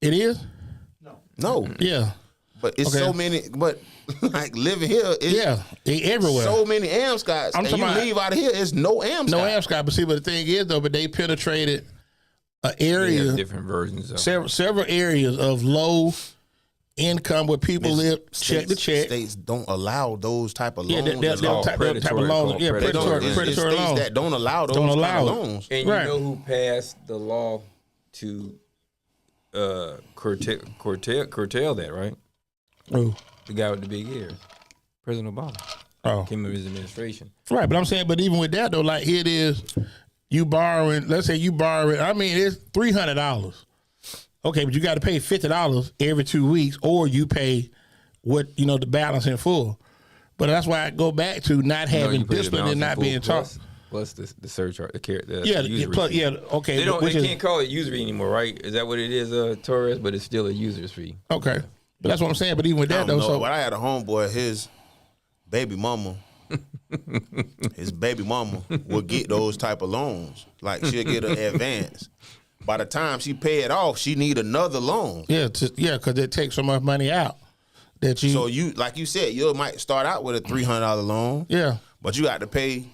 It is? No. Yeah. But it's so many. But like living here, they everywhere. So many Amscotts. And you leave out of here, it's no Amscott. No Amscott. But see, but the thing is though, but they penetrated an area, different versions of several areas of low income where people live check to check. States don't allow those type of loans. Yeah, that type of loans. Yeah, predatory states loans that don't allow those kind of loans. And you know who passed the law to curtail that, right? Who? The guy with the big ears, President Obama. Oh, came in his administration. Right, but I'm saying, but even with that though, like here it is, you borrowing. Let's say you borrow it. I mean, it's $300. Okay, but you got to pay $50 every 2 weeks, or you pay what the balance in full. But that's why I go back to not having discipline and not being taught. Plus the surcharge, the usury fee. Okay. They can't call it usury anymore, right? Is that what it is, Torres? But it's still a user's fee. Okay, but that's what I'm saying. But even with that though, so when I had a homeboy, his baby mama would get those type of loans. Like she'll get an advance. By the time she pay it off, she need another loan. Yeah, because it takes so much money out that you. So you, like you said, you might start out with a $300 loan. Yeah, but you got to pay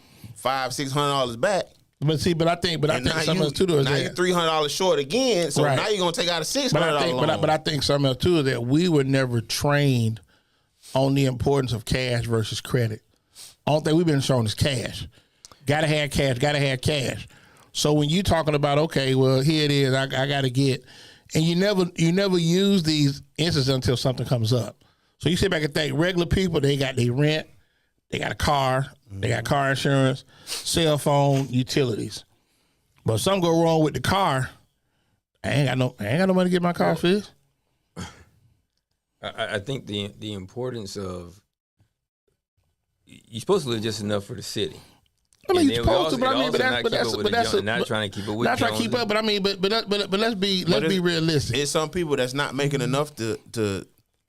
$500-600 back. But I think something else too. Now you're $300 short again. So now you're gonna take out a $600 loan. But I think something else too is that we were never trained on the importance of cash versus credit. Only thing we've been shown is cash. Gotta have cash. Gotta have cash. So when you talking about, okay, well, here it is, I got to get, and you never use these instances until something comes up. So you sit back and think, regular people, they got their rent, they got a car, they got car insurance, cell phone, utilities. But if something go wrong with the car, I ain't got no money to get my car fixed. I think the importance of, you're supposed to live just enough for the city. I mean, you're supposed to, but I mean, not trying to keep up with not trying to keep up, but I mean, but let's be realistic. It's some people that's not making enough to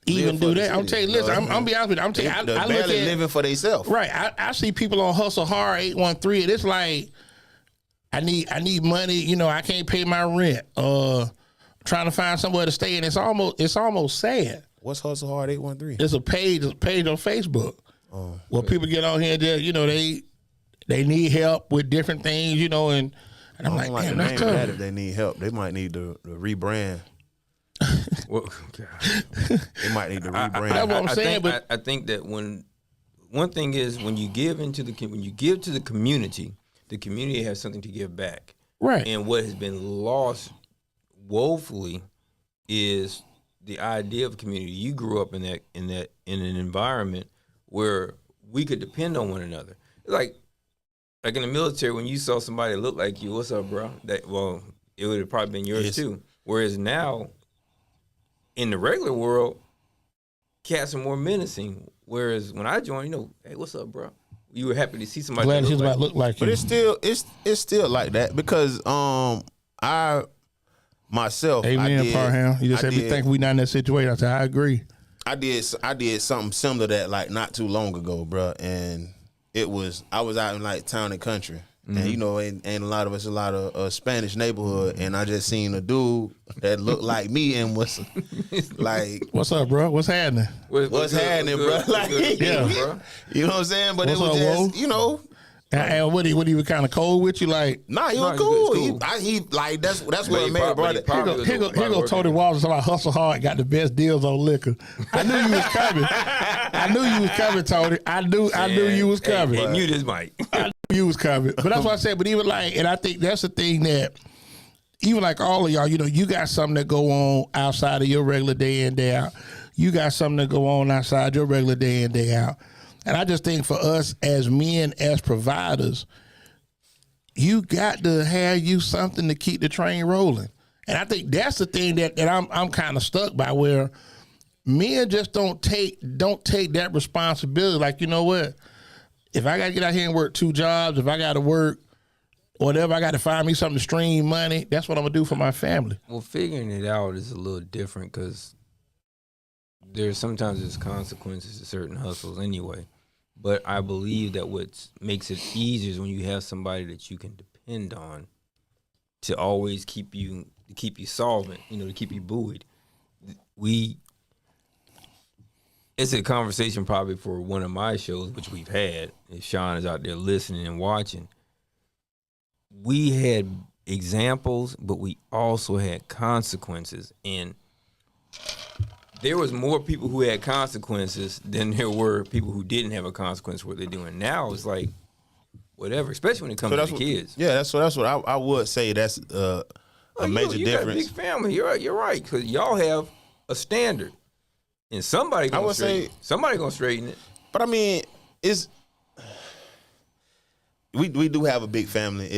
even do that. I'm telling you, listen, I'm be honest with you. I'm telling you, I barely living for themselves. Right. I see people on Hustle Hard 813, and it's like, I need money. I can't pay my rent. Trying to find somewhere to stay, and it's almost sad. What's Hustle Hard 813? It's a page on Facebook where people get on here and just, they need help with different things, and I'm like, man, that's tough. If they need help, they might need to rebrand. Well, they might need to rebrand. That's what I'm saying. I think that one thing is when you give to the community has something to give back. Right. And what has been lost woefully is the idea of community. You grew up in an environment where we could depend on one another. Like in the military, when you saw somebody that looked like you, what's up, bro? It would have probably been yours too. Whereas now, in the regular world, cats are more menacing. Whereas when I joined, hey, what's up, bro? You were happy to see somebody Glad that look like you. But it's still like that because I myself, Amen, Parham. You just said we think we not in that situation. I said I agree. I did something similar to that like not too long ago, bro, and I was out in like town and country. And and a lot of us, a lot of Spanish neighborhood, and I just seen a dude that looked like me and was like, "What's up, bro? What's happening? What's happening, bro?" Like, yeah, bro. You know what I'm saying? But what's it was up, just, And what he was kind of cold with you, like? Nah, he was cool. He like that's what it made, brother. Here go Tony Walters about Hustle Hard got the best deals on liquor. I knew you was coming. Tony. I knew you was coming. Hey, mute his mic. I knew you was coming. But that's what I said. But even like, and I think that's the thing that even like all of y'all, you got something that go on outside of your regular day in, day out. You got something that go on outside your regular day in, day out. And I just think for us as men, as providers, you got to have you something to keep the train rolling. And I think that's the thing that I'm kind of stuck by, where men just don't take that responsibility. Like, you know what? If I got to get out here and work 2 jobs, if I got to work whatever, I got to find me something to stream money. That's what I'm going to do for my family. Well, figuring it out is a little different because sometimes consequences to certain hustles anyway. But I believe that what makes it easier is when you have somebody that you can depend on to always keep you solvent, to keep you buoyed. It's a conversation probably for one of my shows, which we've had, if Sean is out there listening and watching. We had examples, but we also had consequences. And there was more people who had consequences than there were people who didn't have a consequence for what they're doing. Now it's like, whatever, especially when it comes to the kids. Yeah, that's what I would say. That's a major you difference. Got a big family. You're right, because y'all have a standard. And somebody gonna straighten it. But I mean, we do have a big family.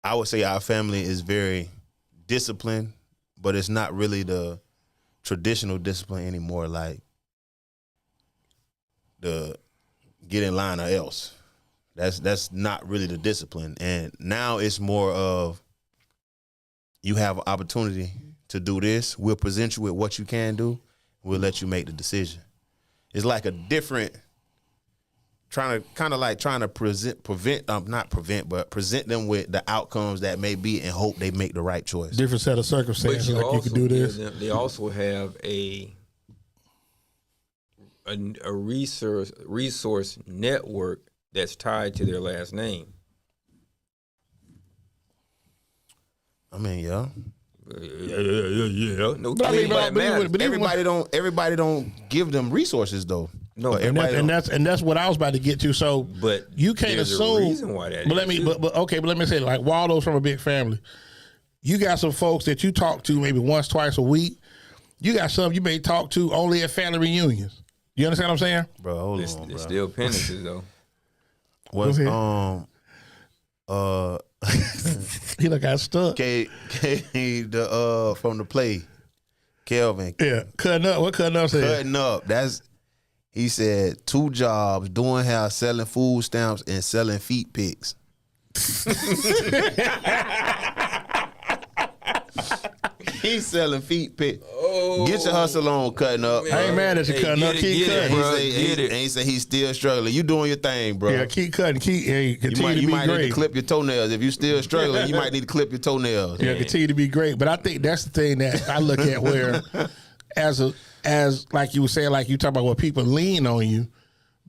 I would say our family is very disciplined, but it's not really the traditional discipline anymore, like the get in line or else. That's not really the discipline. And now it's more of, you have an opportunity to do this. We'll present you with what you can do. We'll let you make the decision. It's like a different, trying to present them with the outcomes that may be and hope they make the right choice. Different set of circumstances. Like you can do this. They also have a resource network that's tied to their last name. I mean, yeah. No, But I mean, but everybody don't give them resources though. No, and that's what I was about to get to. So, but you can't assume. A reason why that. But let me say, like Waldo's from a big family. You got some folks that you talk to maybe once, twice a week. You got some you may talk to only at family reunions. You understand what I'm saying, bro? Hold on, bro. It's still penances though. Was he like got stuck. From the play, Kelvin. Yeah, cutting up. What cutting up said? Cutting up. He said 2 jobs, doing hair, selling food stamps, and selling feet pics. He's selling feet pics. Oh, get your hustle on, cutting up. I ain't mad at you, cutting up. Keep cutting. He said he's still struggling. You doing your thing, bro. Yeah, keep cutting. Continue to be great. You might need to clip your toenails. If you still struggling, you might need to clip your toenails. Yeah, continue to be great. But I think that's the thing that I look at, where as like you were saying, like you talk about what people lean on you,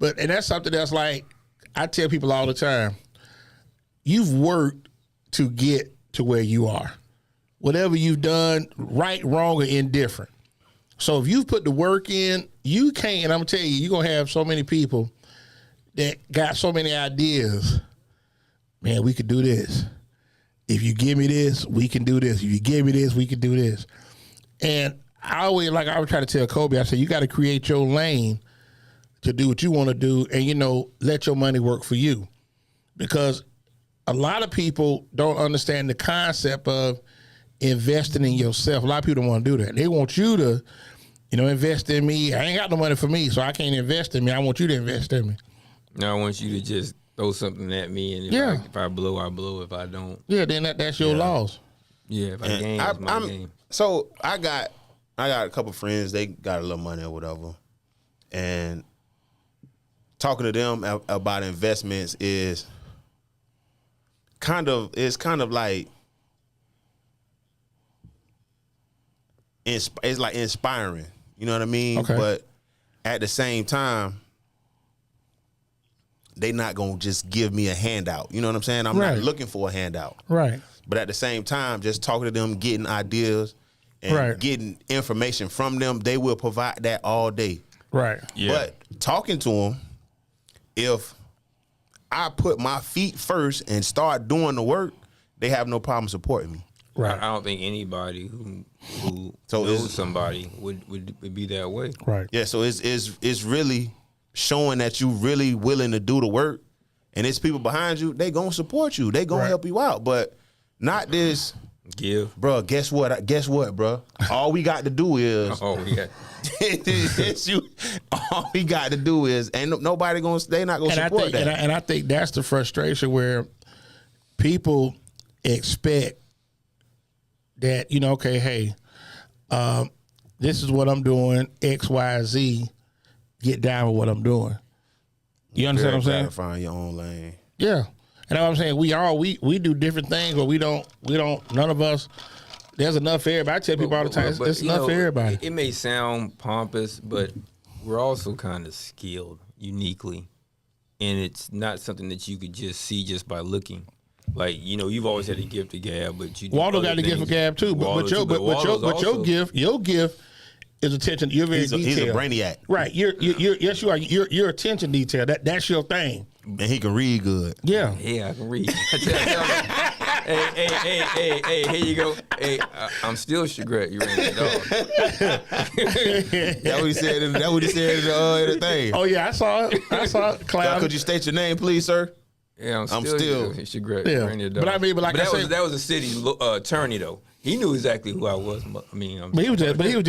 and that's something that's like, I tell people all the time, you've worked to get to where you are. Whatever you've done, right, wrong, or indifferent. So if you've put the work in, you can't, and I'm telling you, you're going to have so many people that got so many ideas. Man, we could do this. If you give me this, we can do this. If you give me this, we can do this. And I was trying to tell Kobe, I said, you got to create your lane to do what you want to do and, let your money work for you. Because a lot of people don't understand the concept of investing in yourself. A lot of people don't want to do that. They want you to, invest in me. I ain't got no money for me, so I can't invest in me. I want you to invest in me. No, I want you to just throw something at me, and if I blow, I blow. If I don't, then that's your loss. Yeah, if I gain, it's my game. So I got a couple friends. They got a little money or whatever, and talking to them about investments is kind of like. It's like inspiring, you know what I mean? Okay. But at the same time, they not gonna just give me a handout. You know what I'm saying? I'm not looking for a handout. Right. But at the same time, just talking to them, getting ideas and getting information from them, they will provide that all day. Right. Yeah. But talking to them, if I put my feet first and start doing the work, they have no problem supporting me. Right. I don't think anybody who So knows somebody would be that way. Right. Yeah, so it's really showing that you really willing to do the work, and it's people behind you. They gonna support you. They gonna help you out, but not this. Give. Bro, guess what? Guess what, bro? All we got to do is. Oh yeah. It's you. All we got to do is, ain't nobody gonna. They not gonna support that. And I think that's the frustration where people expect that, you know, okay, hey, this is what I'm doing, X, Y, Z. Get down with what I'm doing. You understand what I'm saying? Find your own lane. Yeah. And that's what I'm saying. We do different things, but we don't none of us, there's enough for everybody. I tell people all the time, But, it's you enough know, for everybody. It may sound pompous, but we're also kind of skilled uniquely. And it's not something that you could just see just by looking. Like, you know, you've always had a gift of gab, but you do Waldo other got the gift things. of gab too, but your gift is attention. You're very detailed. He's a brainiac, right? Yes, you are. You're attention detail. That's your thing. and he can read good. Yeah. Yeah, I can read. Hey, here you go. Hey, I'm still Chagret. You read the dog. That what he said. That what he said in the thing. Oh yeah, I saw it. Cloud. Could you state your name, please, sir? Yeah, I'm still Chagret. Yeah. But I mean, like I said, that was a city attorney though. He knew exactly who I was. I mean, he was just. He was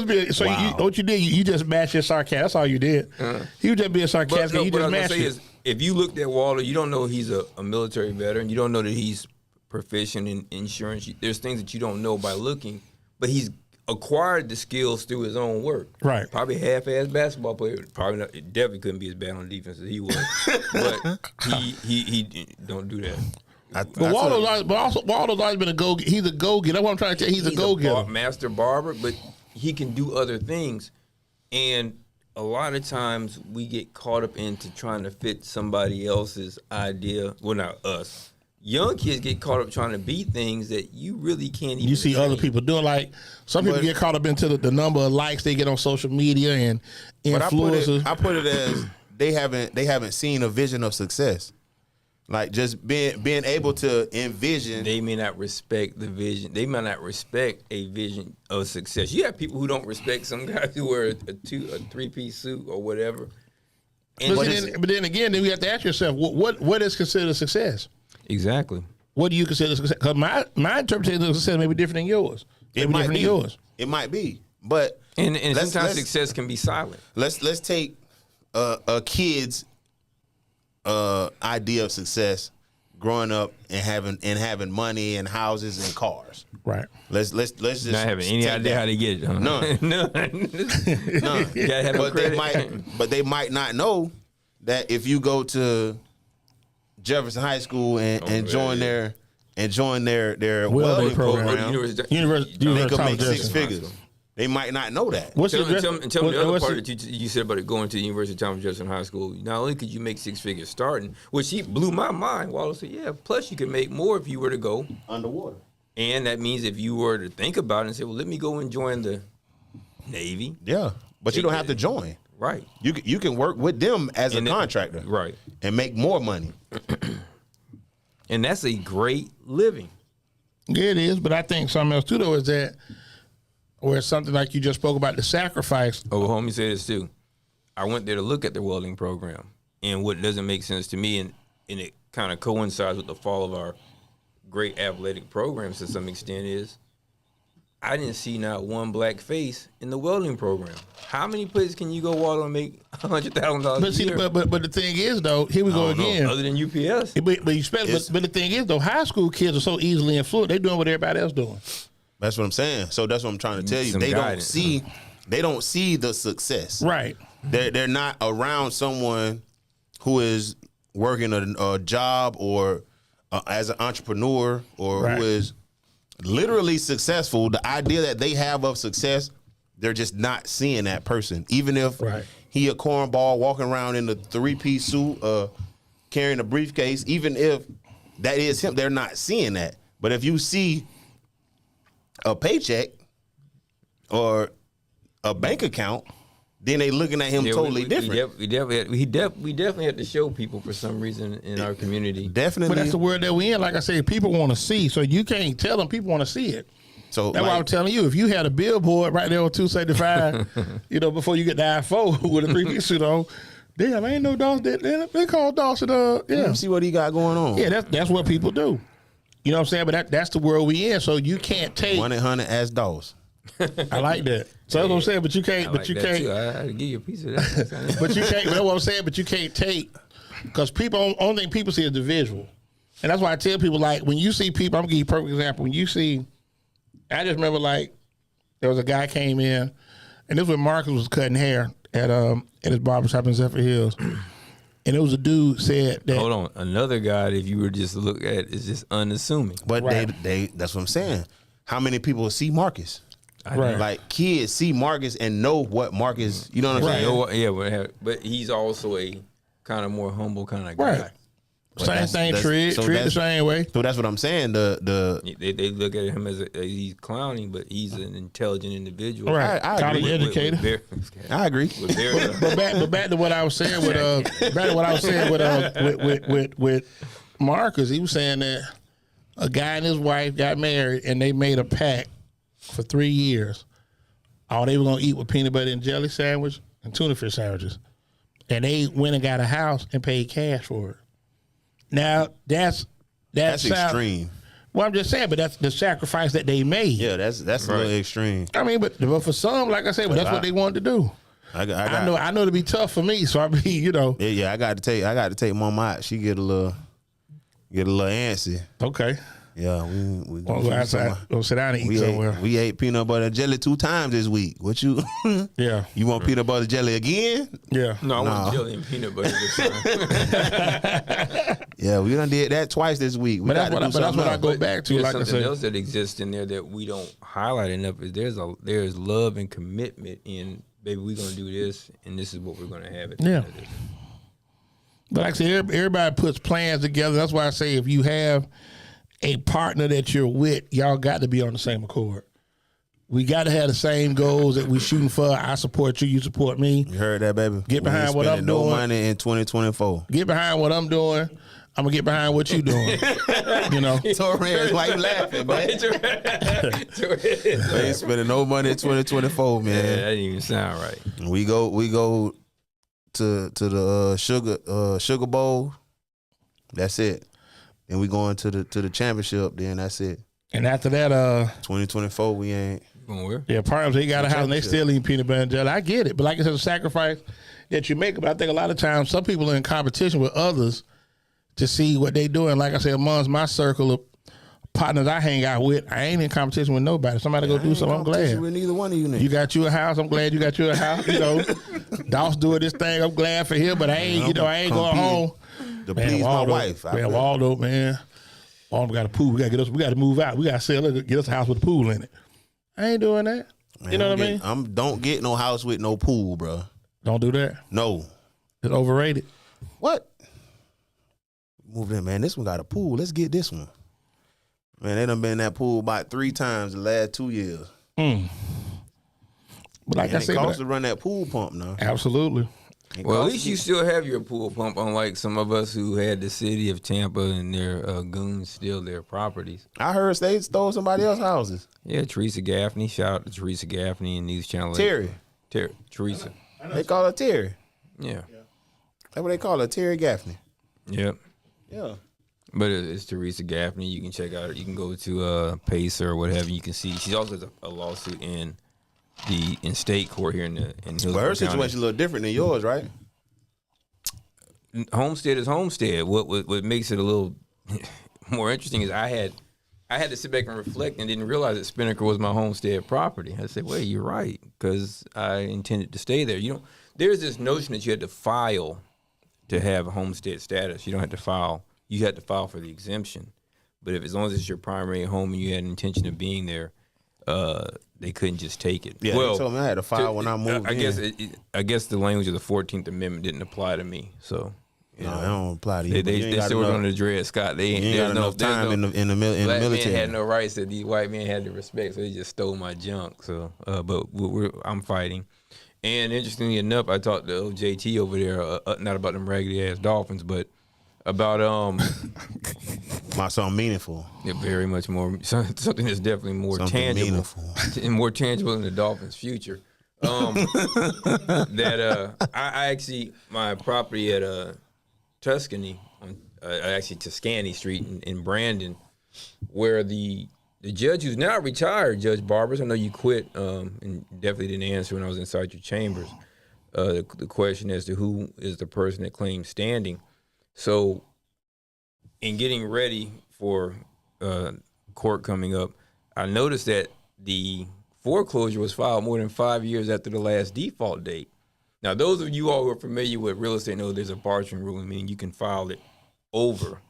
being so what you did, you just matched your sarcasm. That's all you did. He was just being sarcastic. You just matched it. If you looked at Waldo, you don't know he's a military veteran. You don't know that he's proficient in insurance. There's things that you don't know by looking, but he's acquired the skills through his own work. Right. Probably half-ass basketball player. Probably not, it definitely couldn't be as bad on defense as he was. But he don't do that. But Waldo's always been a go. He's a go getter. That's what I'm trying to tell you. He's a go getter, master barber, but he can do other things. And a lot of times we get caught up into trying to fit somebody else's idea. Well, not us. Young kids get caught up trying to be things that you really can't even. You see attain. other people doing, like some people get caught up into the number of likes they get on social media and influencers. I put it as they haven't seen a vision of success. Like just being able to envision. They may not respect the vision. They may not respect a vision of success. You have people who don't respect some guys who wear a 3-piece suit or whatever. And But then again, we have to ask yourself, what is considered success? Exactly. What do you consider success? Because my interpretation of success may be different than yours. It might be yours. It might be, but and sometimes success can be silent. Let's take a kid's idea of success growing up and having money and houses and cars. Right. Let's just not having any idea how to get it. Huh? None. None. You gotta have but they might not know that if you go to Jefferson High School and join their welding program, University they could make Thomas 6 figures. They might not know that. Tell me the other part that you said about it going to the University of Thomas Jefferson High School. Not only could you make 6 figures starting, which he blew my mind. Waldo said, yeah, plus you could make more if you were to go underwater. And that means if you were to think about it and say, well, let me go and join the Navy. Yeah, but you don't have to join. Right. You can work with them as a contractor. Right. And make more money. And that's a great living. Yeah, it is. But I think something else too, though, is that where something like you just spoke about, the sacrifice. Oh, well, homie said this too. I went there to look at the welding program, and what doesn't make sense to me, and it kind of coincides with the fall of our great athletic programs to some extent, is I didn't see not one black face in the welding program. How many places can you go, Waldo, and make $100,000 a year? But the thing is, though, here we go again. Other than UPS. But the thing is, though, high school kids are so easily influenced. They're doing what everybody else doing. That's what I'm saying. So that's what I'm trying to tell you. They don't see the success. Right. They're not around someone who is working a job or as an entrepreneur or who is literally successful. The idea that they have of success, they're just not seeing that person. Even if he a cornball walking around in the 3-piece suit, carrying a briefcase, even if that is him, they're not seeing that. But if you see a paycheck or a bank account, then they looking at him totally different. We definitely have to show people for some reason in our community. Definitely. But that's the world that we in. Like I said, people want to see. So you can't tell them. People want to see it. So That's why I'm telling you, if you had a billboard right there on 275, before you get the I-4 with a 3-piece suit on, damn, ain't no Dawson. They call Dawson. Yeah. See what he got going on. Yeah, that's what people do. You know what I'm saying? But that's the world we in. So you can't take 1-800 ask Dawson. I like that. So that's what I'm saying. But you can't. But you can't. Too. I had to give you a piece of that. But you can't. That's what I'm saying. But you can't take because people only thing people see is the visual, and that's why I tell people like when you see people. I'm gonna give you a perfect example. When you see, I just remember like there was a guy came in, and this was when Marcus was cutting hair at his barbershop in Zephyr Hills. And it was a dude said that. Hold on, another guy. If you were just to look at, is just unassuming. But Right. they that's what I'm saying. How many people see Marcus? Right. Like kids see Marcus and know what Marcus. You know what I'm Right. saying? You know what? Yeah, but he's also a kind of more humble kind of guy. Right. Same thing, treat the that's- same way. So that's what I'm saying. They look at him as he's clowning, but he's an intelligent individual. Right. I College agree. educated. I agree. With Back to what I was saying with Marcus, he was saying that a guy and his wife got married and they made a pact for 3 years. All they were gonna eat was peanut butter and jelly sandwich and tuna fish sandwiches, and they went and got a house and paid cash for it. Now that's extreme. Well, I'm just saying, but that's the sacrifice that they made. Yeah, that's a little extreme. I mean, but for some, like I said, that's what they wanted to do. I know to be tough for me, so I be, Yeah, I got to take Mama out. She get a little antsy. Okay. Yeah, we Go outside, go sit down and eat somewhere. We ate peanut butter and jelly 2 times this week. What you? Yeah. You want peanut butter jelly again? Yeah. no, I want jelly and peanut butter this time. Yeah, we done did that twice this week. We But that's gotta what do I something else. go back to. There's Like I something said, else that exists in there that we don't highlight enough. Is there's love and commitment in, baby, we're gonna do this, and this is what we're gonna have at the end of this. but like I said, everybody puts plans together. That's why I say if you have a partner that you're with, y'all got to be on the same accord. We got to have the same goals that we shooting for. I support you, you support me. You heard that, baby? Get behind We ain't what I'm spending no doing. money in 2024. Get behind what I'm doing. I'm gonna get behind what you doing. Torres, why you laughing, man? We ain't spending no money in 2024, Yeah, man. that didn't even sound right. We go to the sugar bowl. That's it. Then we going to the championship. Then that's it. And after that, 2024, we ain't. Going where? yeah, partners they got a house and they still eating peanut butter and jelly. I get it, but like I said, a sacrifice that you make. But I think a lot of times some people are in competition with others to see what they doing. Like I said, amongst my circle of partners I hang out with, I ain't in competition with nobody. Somebody go do something, I'm glad. With neither one of you niggas. You got you a house. I'm glad you got you a house. Dawes doing this thing. I'm glad for him, but I ain't. I ain't going home. To please my wife. Man, Waldo, man. Waldo got a pool. We got to move out. We got to sell it. Get us a house with a pool in it. I ain't doing that. Man, you know what I mean? Don't get no house with no pool, bro. Don't do that. No. It's overrated. What? Move in, man. This one got a pool. Let's get this one. Man, they done been in that pool about 3 times the last 2 years. But like And I it said, costs to run that pool pump now. absolutely. Well, at least you still have your pool pump, unlike some of us who had the city of Tampa and their goons steal their properties. I heard they stole somebody else's houses. Yeah, Teresa Gaffney. Shout out to Teresa Gaffney and News Channel 8. Terry. Teresa. They call her Terry. Yeah. That's what they call her, Terry Gaffney. Yep. Yeah. But it's Teresa Gaffney. You can check out. You can go to Pacer or whatever. You can see. She also has a lawsuit in state court here in Hillsborough But her County. situation a little different than yours, right? Homestead is homestead. What makes it a little more interesting is I had to sit back and reflect and didn't realize that Spinnaker was my homestead property. I said, "Wait, you're right," because I intended to stay there. There's this notion that you had to file to have a homestead status. You don't have to file. You had to file for the exemption. But if as long as it's your primary home and you had an intention of being there, they couldn't just take it. Yeah, they told me I had to file when I moved in. I guess the language of the 14th Amendment didn't apply to me. So No, it don't apply to you. they still were going to Dred Scott. They You ain't got enough time in the black military. men had no rights that these white men had to respect, so they just stole my junk. So, but I'm fighting, And interestingly enough, I talked to JT over there, not about them raggedy ass Dolphins, but about about something meaningful. yeah, very much more something that's definitely more Something tangible meaningful. and more tangible in the Dolphins' future. That I actually my property at Tuscany, actually Tuscany Street in Brandon, where the judge who's now retired, Judge Barbers, I know you quit and definitely didn't answer when I was inside your chambers, the question as to who is the person that claims standing. So in getting ready for court coming up, I noticed that the foreclosure was filed more than 5 years after the last default date. Now, those of you all who are familiar with real estate know there's a bartering rule, meaning you can file it over.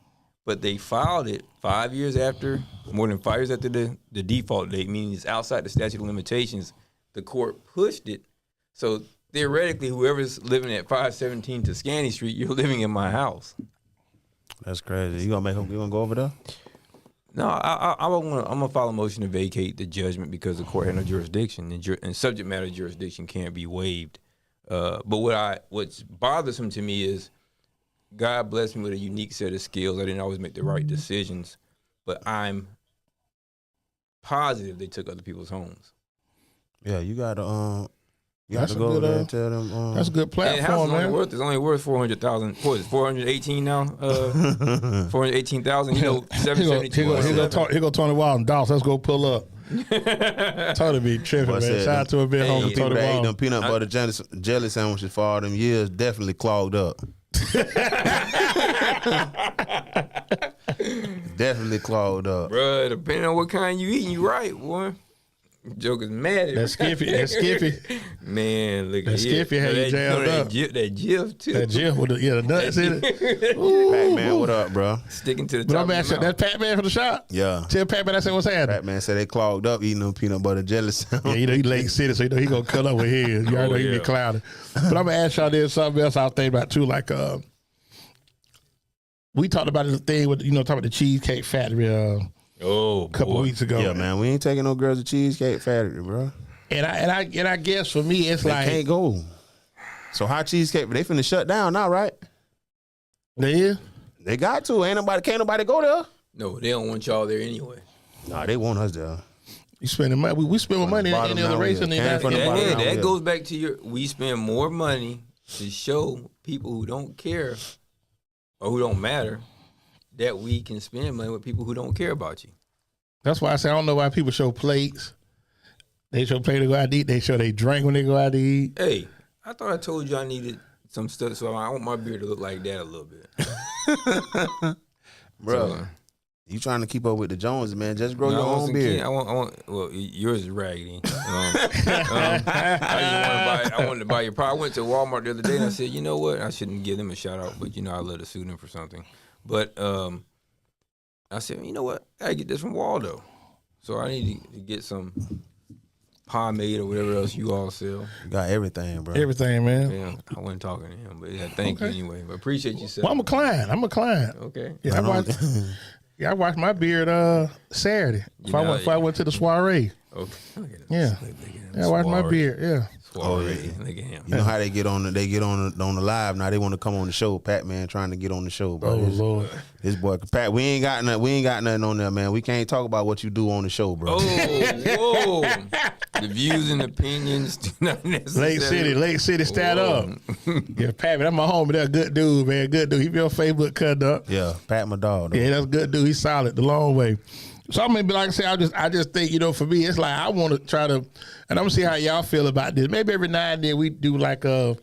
But they filed it 5 years after, more than 5 years after the default date, meaning it's outside the statute of limitations. The court pushed it. So theoretically, whoever's living at 517 Tuscany Street, you're living in my house. That's crazy. You gonna go over there? No, I'm gonna file a motion to vacate the judgment because the court had no jurisdiction, and subject matter jurisdiction can't be waived. But what's bothersome to me is, God blessed me with a unique set of skills. I didn't always make the right decisions, but I'm positive they took other people's homes. Yeah, you gotta go good, over there and tell them. That's a good And the house platform, is only man. worth, it's only worth 400,000. What is it, 418 now? 418,000. You know, 772. Here go Tony Wild and Doss. Let's go pull up. Tony be tripping, Boy man. said Shout out to a bit Hey, home, People Tony that ate them Wild. peanut butter jelly sandwiches for all them years definitely clogged up. Definitely clogged up. Bruh, depending on what kind you eating, you right, boy. Joker's mad at That's Skippy. That's Skippy. Man, look That at Skippy had you jammed up. That GIF, too. That Jim with the nuts in it. Pac-Man, what up, bro? Sticking to the But top I'm of asking, your mouth. that's Pat-Man from the shop? Yeah. Tell Pat-Man I said what's happening. Pac-Man said they clogged up eating them peanut butter jelly sandwiches. Yeah, you know, he Lake City, so you know he gonna cut up with his. You already know he yeah. be clouded. But I'm gonna ask y'all this something else I was thinking about too. Like we talked about the thing with talking about the Cheesecake Factory a couple weeks ago. Yeah, man, we ain't taking no girls to Cheesecake Factory, bro. And I guess for me it's They like can't go. So how Cheesecake? They finna shut down now, right? yeah. They got to. Can't nobody go there. No, they don't want y'all there anyway. Nah, they want us there. You spending money. We spend more money in bottom any other down race here. in the Came United from the States. bottom down That here. goes back to we spend more money to show people who don't care or who don't matter that we can spend money with people who don't care about you. That's why I say I don't know why people show plates. They show plate to go out to eat. They show they drink when they go out to eat. Hey, I thought I told you I needed some stuff, so I want my beard to look like that a little bit. Bro, So, you trying to keep up with the Joneses, man. Just grow no, your I own wasn't beard. kidding. I want. Well, yours is raggedy. I wanted to buy your product. I went to Walmart the other day and I said, you know what? I shouldn't give them a shout out, but I love to sue them for something. But I said, you know what? I gotta get this from Waldo, so I need to get some pomade or whatever else you all sell. You got everything, bro. Everything, man. Yeah, I wasn't talking to him, but yeah, thank you anyway. But appreciate you, sir. Well, I'm a client. Okay. Yeah, I watched my beard Saturday. If I went to the soiree. Okay. Yeah. Yeah, I watched my beard. Yeah. Soiree. Look at him. You know how they get on the live now. They want to come on the show. Pac-Man trying to get on the show, bro. Oh Lord. This boy Pat, we ain't got nothing on there, man. We can't talk about what you do on the show, bro. Oh, whoa. The views and opinions do not necessarily. Lake City, stand up. Yeah, Pat, that's my homie. That's a good dude, man. Good dude. He be on Facebook cutting up. Yeah, Pat my dog. Though. Yeah, that's a good dude. He's solid the long way. So I mean, like I say, I just think, for me, it's like I want to try to, and I'm gonna see how y'all feel about this. Maybe every now and then we do like a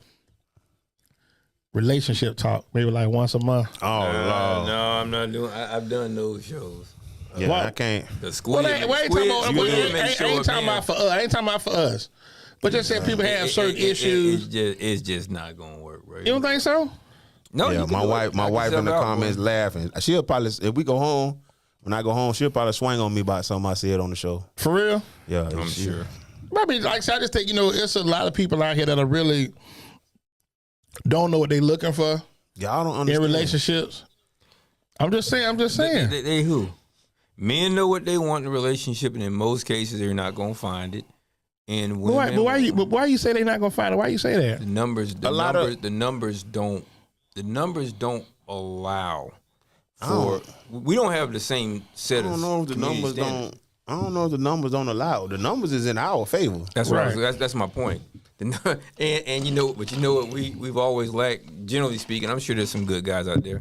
relationship talk, maybe like once a month. Oh Lord. No, I'm not doing. I've done those shows. Yeah, What? I can't. The squid. Well, I ain't talking about. I ain't talking about for us. I ain't talking about for us. But just saying, people have certain issues. It's just not gonna work, right? You don't think so? No, Yeah, you can my do it. wife Knock in the yourself out, comments boy. laughing. She'll probably, if we go home, when I go home, she'll probably swing on me about something I said on the show. For real? Yeah, I'm sure. Maybe like I said, I just think it's a lot of people out here that are really don't know what they're looking for Y'all don't in understand. relationships. I'm just saying. They who? Men know what they want in a relationship, and in most cases, they're not gonna find it. And But women, why you say they're not gonna find it? Why you say that? the numbers don't allow for. We don't have the same set of. I don't know if the community numbers standards. don't. I don't know if the numbers don't allow. The numbers is in our favor. That's Right. right. That's my point. And you know what we've always lacked, generally speaking. I'm sure there's some good guys out there.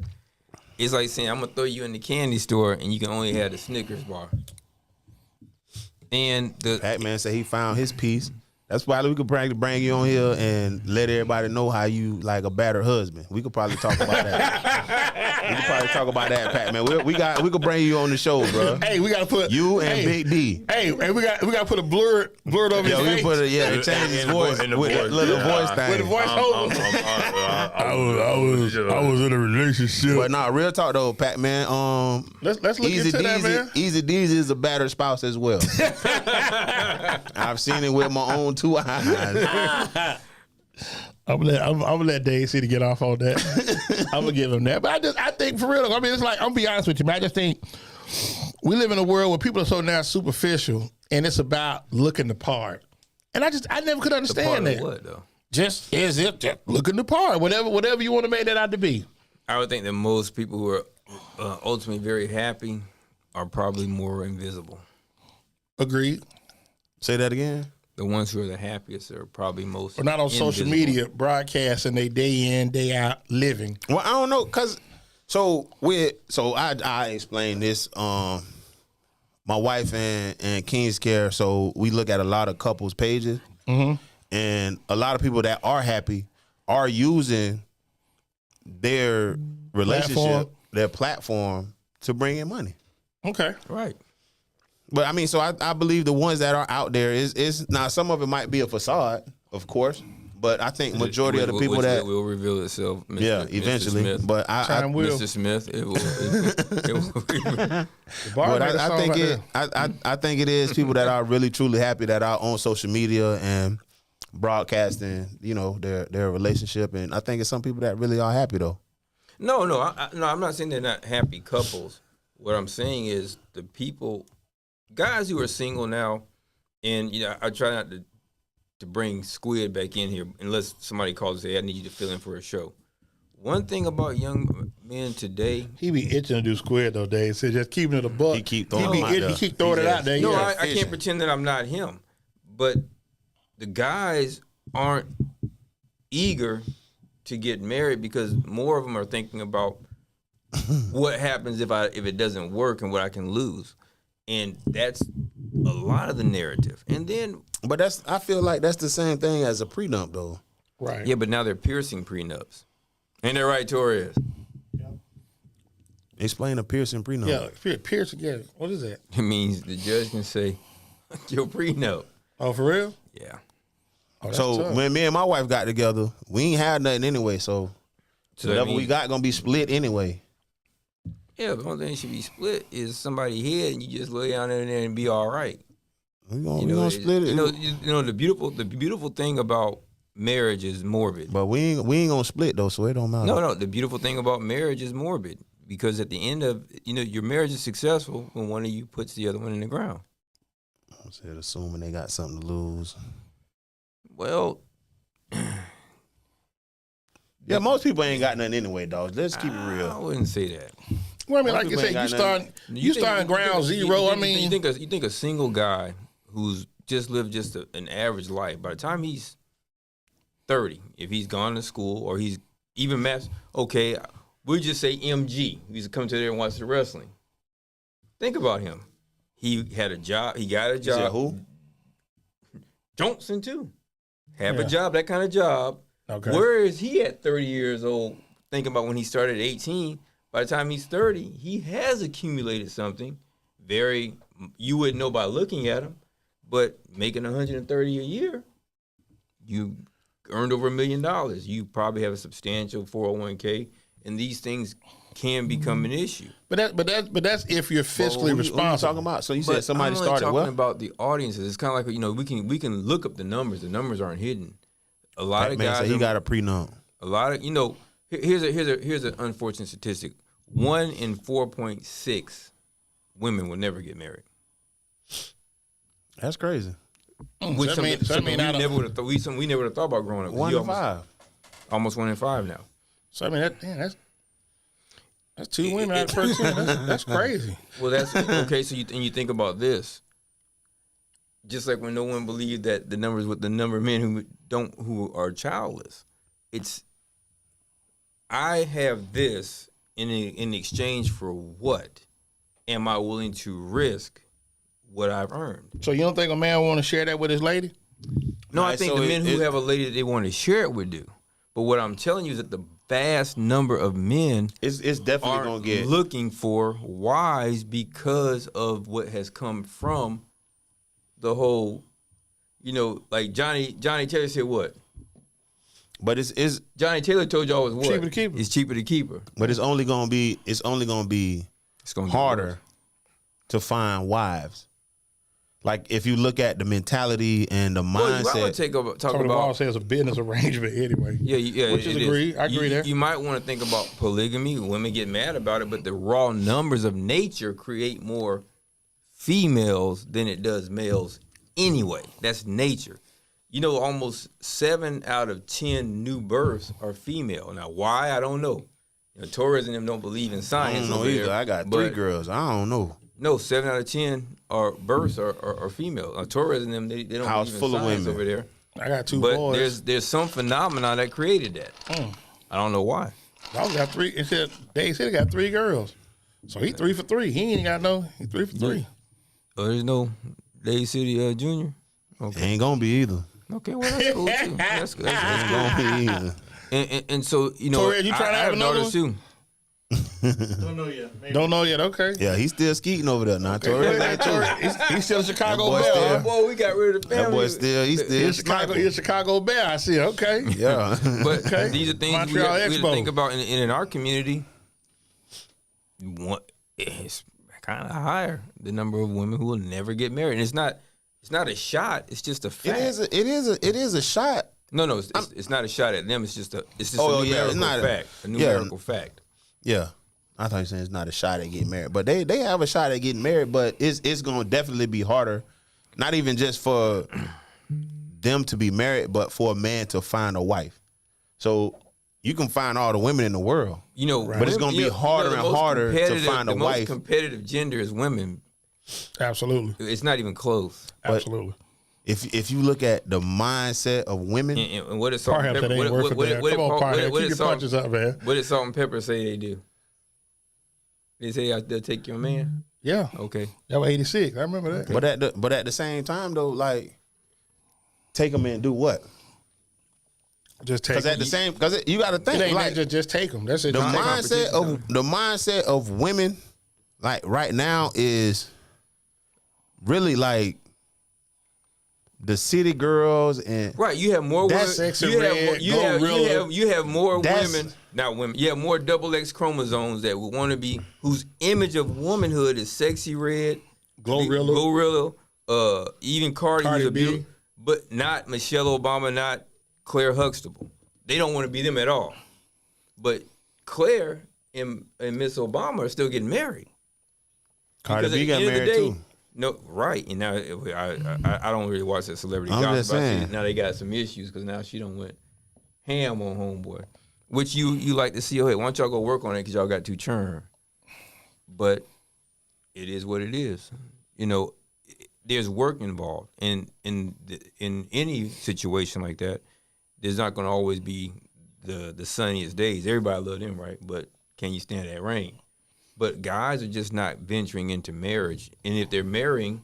It's like saying I'm gonna throw you in the candy store and you can only have the Snickers bar. And the Pac-Man said he found his piece. That's why we could probably bring you on here and let everybody know how you like a battered husband. We could probably talk about that. We could probably talk about that, Pac-Man. We could bring you on the show, bro. Hey, we gotta put You and Big D. Hey, we gotta put a blurred over his face. We change his voice in the with that voice, little yeah. voice thing. With the voice over. I was in a relationship. But nah, real talk though, Pac-Man. Let's look into that, man. EZDZ is a battered spouse as well. I've seen it with my own two eyes. I'm gonna let Dade City get off on that. I'm gonna give him that. But I think for real, I mean, it's like, I'm gonna be honest with you, man. I just think we live in a world where people are so now superficial, and it's about looking the part. And I never could understand part of that. what though? Just looking the part, whatever you want to make that out to be. I would think that most people who are ultimately very happy are probably more invisible. Agreed. Say that again. The ones who are the happiest are probably most. Or not on social invisible. media broadcasting they day in, day out living. Well, I don't know, cause I explained this. My wife and King's Care, so we look at a lot of couples pages, and a lot of people that are happy are using their relationship, their platform to bring in money. Okay. Right. But I mean, so I believe the ones that are out there is now some of it might be a facade, of course, but I think majority of the people which that will reveal itself. Mr. yeah, Mr. eventually. Smith. But I Time will. Mr. Smith, it will. but I think it is people that are really truly happy that are on social media and broadcasting, you know, their relationship, and I think it's some people that really are happy though. No, I'm not saying they're not happy couples. What I'm saying is the people, guys who are single now, and you know, I try not to bring Squid back in here unless somebody calls and say, I need you to fill in for a show. One thing about young men today, He be itching to do squid though, Dave. So just keeping it a buck. He keep throwing be them out itching, there. he keep throwing it out there. no, yeah. I can't pretend that I'm not him, but the guys aren't eager to get married because more of them are thinking about what happens if it doesn't work and what I can lose. And that's a lot of the narrative. And then, But I feel like that's the same thing as a prenup though. Right. yeah, but now they're piercing prenups. Ain't that right, Torres? Explain a piercing prenup. Yeah. Pierce again. What is that? It means the judge can say, your prenup. Oh, for real? Yeah. Oh, that's So tough. when me and my wife got together, we ain't had nothing anyway. So So whatever that we means- got gonna be split anyway. Yeah, the only thing that should be split is somebody's head, and you just lay down in there and be all right. We gonna split it. You know the beautiful thing about marriage is morbid. But we ain't gonna split though, so it don't matter. No, the beautiful thing about marriage is morbid because at the end of your marriage is successful when one of you puts the other one in the ground. I said assuming they got something to lose. Well, Yeah, most people ain't got nothing anyway, dog. Let's keep it I real. wouldn't say that. Well, I mean, Most like you people said, ain't you got nothing. starting ground zero. I mean, you think a single guy who's just lived just an average life, by the time he's 30, if he's gone to school or he's even okay, we'll just say MG. He's come to there and watch the wrestling. Think about him. He had a job. He got a You said job. who? Johnson too. Have Yeah. a job, that kind of job. Okay. Where is he at 30 years old? Thinking about when he started at 18. By the time he's 30, he has accumulated something you wouldn't know by looking at him, but making $130 a year, you earned over $1 million. You probably have a substantial 401k, and these things can become an issue. but that's if you're fiscally Who you responsible. talking about? So you But said somebody I'm only started talking what? about the audiences. It's kind of like we can look up the numbers. The numbers aren't hidden. A lot of Man guys. said he got a prenup. A lot of here's an unfortunate statistic. 1 in 4.6 women will never get married. That's crazy. Which So that something mean we out of- never would have thought. We never would have thought about growing up. 1 You in 5. almost 1 in 5 now. So I mean, that's 2 women out of the first 10. That's crazy. Well, that's okay. So you think about this. Just like when no one believed that the numbers with the number of men who are childless, it's I have this in exchange for what am I willing to risk what I've earned? So you don't think a man want to share that with his lady? No, I Right, think so the men who it- have a lady that they want to share it with do. But what I'm telling you is that the vast number of men It's definitely aren't gonna get. looking for wives because of what has come from the whole, like Johnny Taylor said what? But it's Johnny Taylor told y'all was what? Cheaper to keep her. It's cheaper to keep her. but it's only gonna be It's gonna get harder worse. to find wives. Like if you look at the mentality and the Well, I mindset. would talk Some of the law about. says a business arrangement anyway. Yeah, Which is it agreed. I agree you, there. You might want to think about polygamy. Women get mad about it, but the raw numbers of nature create more females than it does males anyway. That's nature. Almost 7 out of 10 new births are female. Now, why? I don't know. Torres and them don't believe in I science. don't know over either. there, I got 3 but girls. I don't know. No, 7 out of 10 births are female. Torres and them they don't House believe in full of science women. over there. I got 2 But boys. there's some phenomenon that created that. I don't know why. I got 3. It said Dade said he got 3 girls. So he 3 for 3. He ain't got no. He 3 for 3. Oh, there's no Dade City Junior. Okay. Ain't gonna be either. Okay, well that's cool too. That's good. Ain't gonna be either. And so Torres, you trying to have another daughters too. Don't know yet. Maybe. Don't know yet. Okay. Yeah, he's still skeeting over there now. Torres. He's still a Chicago boy Bear. still- huh? Boy, we got rid of the That family. boy still. He's still. He's Chicago. He's a Chicago Bear. I see. Okay. Yeah. But Okay. these are things we Montreal have to Expo. think about in our community. It's kind of higher the number of women who will never get married, and it's not a shot. It's just a fact. It is a shot. No, it's not a shot at them. It's just a Oh, numerical yeah, it's not fact. A yeah. numerical fact. Yeah. I thought you were saying it's not a shot at getting married, but they have a shot at getting married, but it's gonna definitely be harder. Not even just for them to be married, but for a man to find a wife. So you can find all the women in the world. But it's gonna be harder and harder to find a the wife. most competitive gender is women. Absolutely. It's not even close. Absolutely. If you look at the mindset of women, And what is salt and Parham pepper? said ain't worth it, man. Come on, Parham. Keep your punches up, man. What did salt and pepper say they do? They say they'll take your man. Yeah. Okay. That was 86. I remember that. but at the same time though, like take them and do what? Just take Because you got to It think ain't like that just take them. That's it. the Just take 'em. mindset of women like right now is really like the city girls and Right, you have more women. That's sexy You have, red, you, have, Glorilla. you have more That's- women, not women. You have more double X chromosomes that would want to be whose image of womanhood is sexy red, Glorilla. even Cardi Cardi is a B. beauty, but not Michelle Obama, not Claire Huxtable. They don't want to be them at all. But Claire and Miss Obama are still getting married. Cardi Because at B the got end of the married day- too. No, right. And now I don't really watch that celebrity I'm gossip. just I see saying. now they got some issues because now she done went ham on homeboy, which you like to see. Oh, hey, why don't y'all go work on it because y'all got too churn. But it is what it is. There's work involved, and in any situation like that, there's not going to always be the sunniest days. Everybody love them, right? But can you stand that rain? But guys are just not venturing into marriage. And if they're marrying,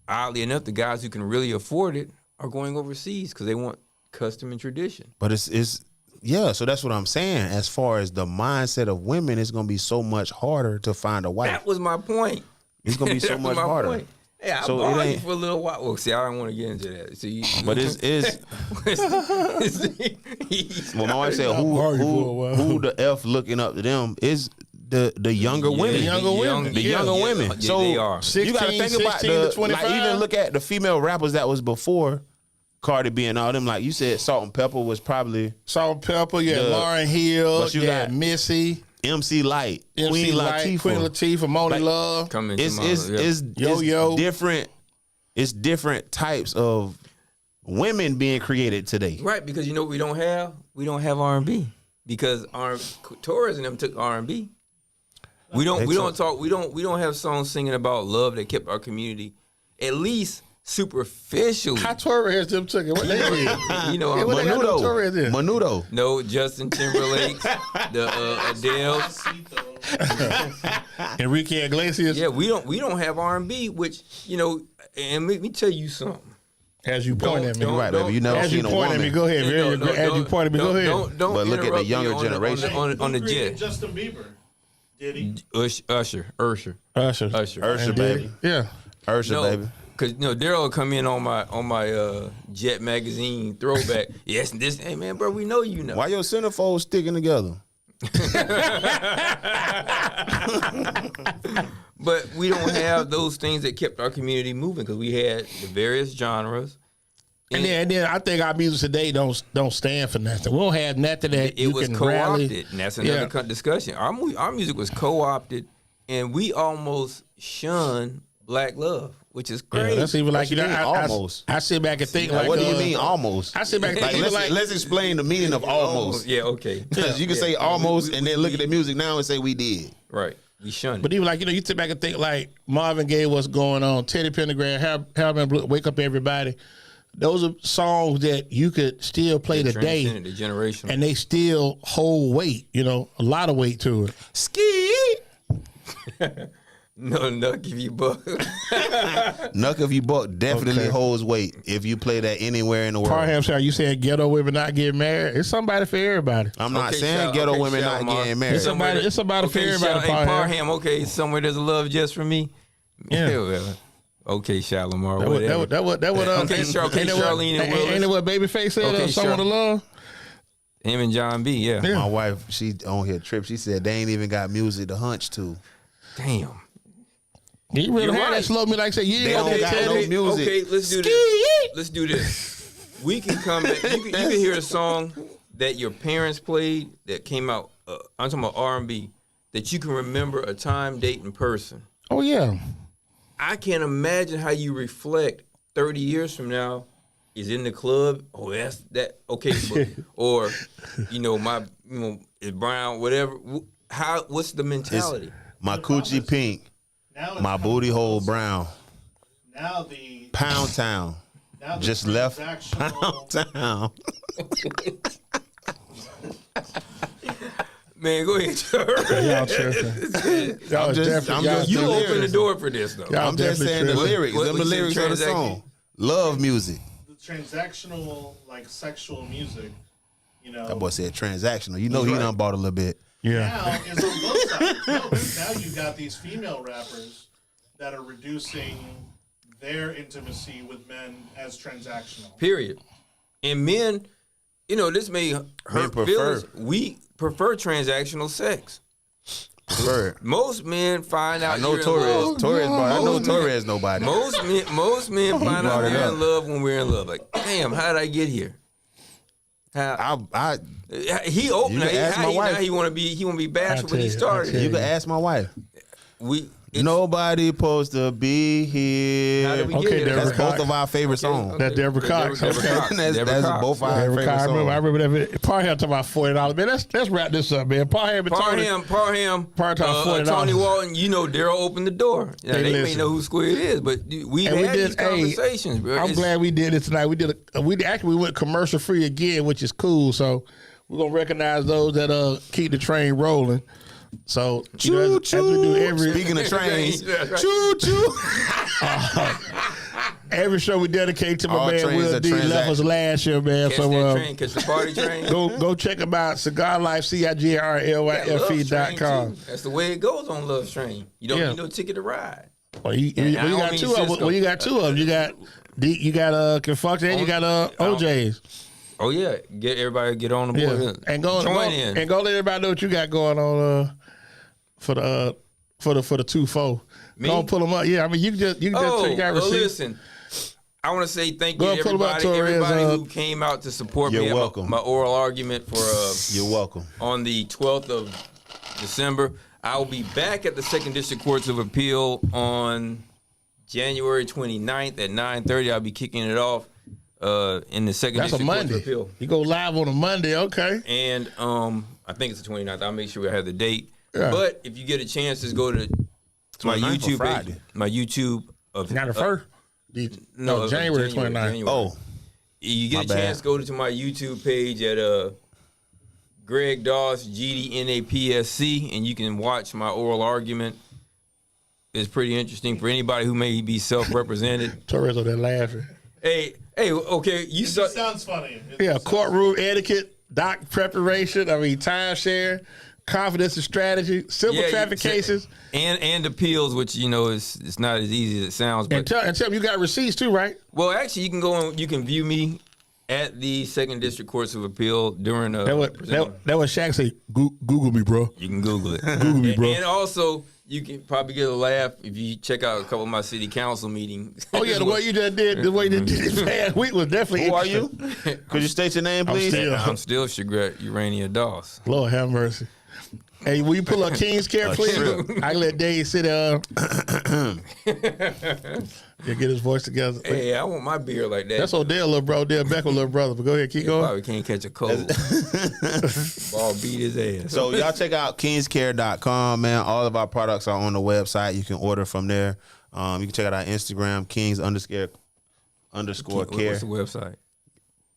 oddly enough, the guys who can really afford it are going overseas because they want custom and tradition. But it's yeah, so that's what I'm saying. As far as the mindset of women, it's gonna be so much harder to find a wife. That was my point. It's gonna be so That was much my harder. point. Yeah, I So bought it you ain't- for a little while. Well, see, I don't want to get into that. So But it's well, my wife said borrow you for a while. who the F looking up to them is the younger women. younger women. The Yeah. younger women. Yeah, So they are. you got to 16, think about 16 to the 25. like even look at the female rappers that was before Cardi B and all them. Like you said, Salt and Pepper was probably Salt and Pepper. Yeah, The- Lauryn Hill. but you Yeah, got Missy. MC Light, MC Queen Light, Latifah. Queen Latifah, Moni Like, Love. Come into It's my yeah. it's Yo-yo. different it's different types of women being created today. Right, because you know what we don't have? We don't have R&B. Because Torres and them took R&B. We don't have songs singing about love that kept our community at least superficially. How Torres them took it? What they did? You know, What they got no Torres in? Menudo. no Justin Timberlake, the Adele. Enrique Iglesias. Yeah, we don't have R&B, which, you know, and let me tell you something. As you point at me, Right, baby. You never as you seen a point at me, woman. go ahead. As you point at me, go ahead. Don't But look at the interrupt me younger on generation. on the Who created jet. Justin Bieber? Did he? Usher. Usher, Usher, And baby. Yeah, Usher, No, baby. because you know Daryl will come in on my Jet magazine throwback. Yes, this. Hey man, bro, we know you know. Why your centerfolds sticking together? But we don't have those things that kept our community moving because we had the various genres. and then I think our music today don't stand for nothing. We don't have nothing that It you was can co-opted, rally. and that's another Yeah. discussion. Our music was co-opted, and we almost shunned black love, which is Yeah, crazy. that's even like What you mean, almost? I sit back and think like, What do you mean almost? I sit back and Like, think let's explain the meaning of almost. Yeah, okay. Because you can say almost and then look at the music now and say we did. Right. We shunned But it. even like, you sit back and think like Marvin Gaye, what's going on, Teddy Pendergrass, Harold Blue, Wake Up Everybody. Those are songs that you could still play today, Transcended the generation. and they still hold weight. You know, a lot of weight to it. Ski. No, Nuck, if you buck. Knuck if you buck definitely Okay. holds weight if you play that anywhere in the world. Parham, sorry, you saying ghetto women not getting married? It's somebody for everybody. I'm not Okay, saying Shal- ghetto okay, women not Shalimar. getting married. It's somebody for everybody, Shal- hey, Parham. Parham, okay, somewhere there's a love just for me. Yeah. Well, okay, Shalimar, That whatever. what Okay, Charlene and ain't Willis. that what Babyface said? Okay, Someone to sure. love. Him and John B, yeah. Yeah. My wife, she on here trip. She said they ain't even got music to hunch to. Damn. You really You're had right. that slow me like say you ain't They got don't that got no Teddy. music. Okay, let's do this. Let's do this. We can come back. You can hear a song that your parents played that came out. I'm talking about R&B that you can remember a time, date, and person. Oh yeah. I can't imagine how you reflect 30 years from now. Is in the club. Oh, that's that. Okay, but, or is brown, whatever. What's the mentality? My coochie pink, Now it's my coming booty hole closer. brown. Now the Pound Town. now the Just left transactional- Pound Town. Man, go ahead, Y'all tripping. Y'all I'm just- definitely- I'm y'all just- You definitely- open the door for this though. Y'all I'm just definitely saying the tripping. lyrics. What Them the you said, lyrics of the transaction? song. Love music. the transactional like sexual music. You know, That boy said transactional. You know he right. done bought a little bit. Yeah. now is on both sides. No, but now you got these female rappers that are reducing their intimacy with men as transactional. Period. And men, this may hurt prefer. feelings. We prefer transactional sex. Preferred. Most men find out I know you're in Torres. love. Torres, brought- I know Most men- Torres. Nobody. Most men find out brought it we're up. in love when we're in love. Like, damn, how did I get here? How I he opened. You can ask my wife. Now he want to be bashful, I but he tell you, started. I you can ask my wife. It's- Nobody supposed to be here. How did we Okay, get here? Deborah That's Cox. both of our favorite songs. That's Deborah Cox. Deborah Okay. Cox. That's Deborah Cox. both our Every favorite time, songs. I remember that. Parham talking about $40. Man, let's wrap this up, man. Parham, Parham, Parham $40. Tony Walton. Daryl opened the door. Now, Hey, they may listen. know who Square is, but we And had we did- these conversations, bro. I'm glad we did it tonight. We went commercial free again, which is cool. So we're gonna recognize those that keep the train rolling. So Choo as we do every Speaking of trains, That's right. choo choo. every show we dedicate to my All man trains Will are D. Left us transaction. last year, man. Catch So that train, catch the party train. go check them out. Cigar Life, CIGRLYFE.com. That's the way it goes on Love Train. You don't Yeah. need no ticket to ride. Well, you I don't got mean two of them. Cisco. Well, you got two of them. You got Confunction and you got OJ's. Oh yeah, everybody get on the board. Yeah, and go in. and go let everybody know what you got going on for the 2-4. Me? Don't pull them up. Yeah, I mean you can just Oh, take out well, receipts. listen. I want to say thank Go you ahead, to pull 'em up, everybody Torres, who came out to support me You're at welcome. my oral argument for You're welcome. on the 12th of December. I will be back at the Second District Courts of Appeal on January 29th at 9:30. I'll be kicking it off in the second That's a district court of Monday. appeal. You go live on a Monday, okay? And I think it's the 29th. I'll make sure I have the date. Yeah. But if you get a chance, just go to my 29th or YouTube Friday? page. My YouTube of Not the first. No, January 29th. Oh, You get My a chance, bad. go to my YouTube page at Greg Doss, GDNAPSC, and you can watch my oral argument. It's pretty interesting for anybody who may be self-represented. Torres over there laughing. Hey, okay, you It saw. sounds funny. Yeah, courtroom etiquette, doc preparation, time share, confidence and strategy, simple traffic cases. And appeals, which it's not as easy as it sounds. But And tell me you got receipts too, right? well, actually, you can go and you can view me at the Second District Courts of Appeal during That was Shaq say, Google me, bro. You can Google it. Google me, bro. And also, you can probably get a laugh if you check out a couple of my city council meetings. Oh, yeah, the way you just did, the way you did this past week was definitely who are interesting. you? Could you state your name, please? I'm still Shagret Urania Doss. Lord have mercy. Hey, will you pull up King's Care, please? I can let Dade sit down. Get his voice together. Hey, I want my beer like that. That's Odell, little bro. Odell Beckham, little brother. But go ahead, keep going. Probably can't catch a cold. Ball beat his ass. So y'all check out kingscare.com, man. All of our products are on the website. You can order from there. You can check out our Instagram, Kings_care. What's the website?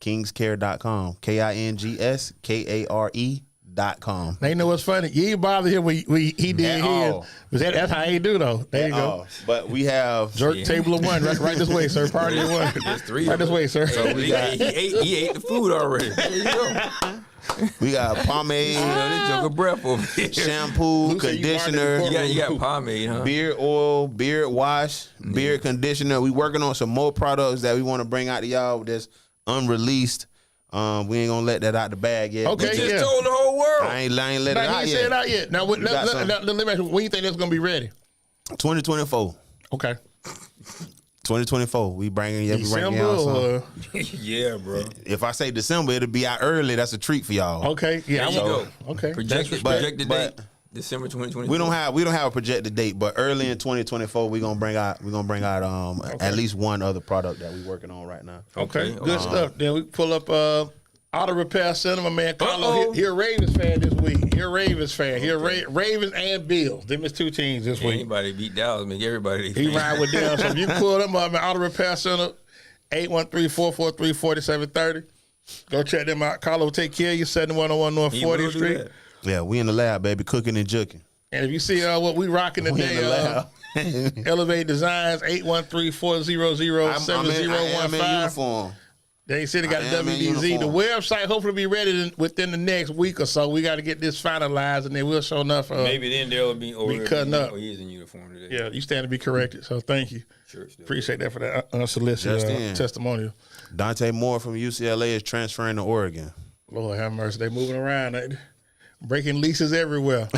Kingscare.com. KINGSKARE.com. They know what's funny. You ain't bother him when he did At his. all. But that's how he do, though. There you go. But we have Jerk table of one. Right this way, sir. Party of one. There's three. Right this way, sir. So he ate the food already. There you go. we got pomade, This joke of breath over here. shampoo, Lucy, you conditioner, wanted You got pomade, huh? beard oil, beard wash, beard conditioner. We working on some more products that we want to bring out to y'all that's unreleased. We ain't gonna let that out the bag yet. Okay, You just yeah. told the whole world. I ain't let it Now, out he ain't yet. said it out yet. Now, let me got some. ask you, when you think that's going to be ready? 2024. Okay. 2024. We bringing y'all December some. or... Yeah, bro. If I say December, it'll be out early. That's a treat for y'all. Okay. Yeah. There you go. Okay. Projected date, December 2020. We don't have a projected date, but early in 2024 we're gonna bring out at least one other product that we're working on right now. Okay. Good stuff. Then we pull up Auto Repair Center. My man Carlo. He a Ravens fan this week. He a Ravens fan. He a Ravens and Bills. Them is two teams this week. Anybody beat Dallas, make everybody. He ride with them. So if you can pull them up at Auto Repair Center, 813-443-4730. Go check them out. Carlo will take care of you. 7101 North 40th Street. Yeah, we in the lab, baby, cooking and juking. And if you see what we rocking We in today, the lab. Elevate Designs, 813-400-7015. I am in uniform. They said they got I the am in WDZ. The uniform. website hopefully be ready within the next week or so. We got to get this finalized, and then we'll show enough. Maybe then they'll be cutting up. Oh, he is in uniform today. Yeah, you stand to be corrected. So thank you. Sure, still. Appreciate that for that unsolicited Just in. testimonial. Dante Moore from UCLA is transferring to Oregon. Lord have mercy. They moving around. They breaking leases everywhere.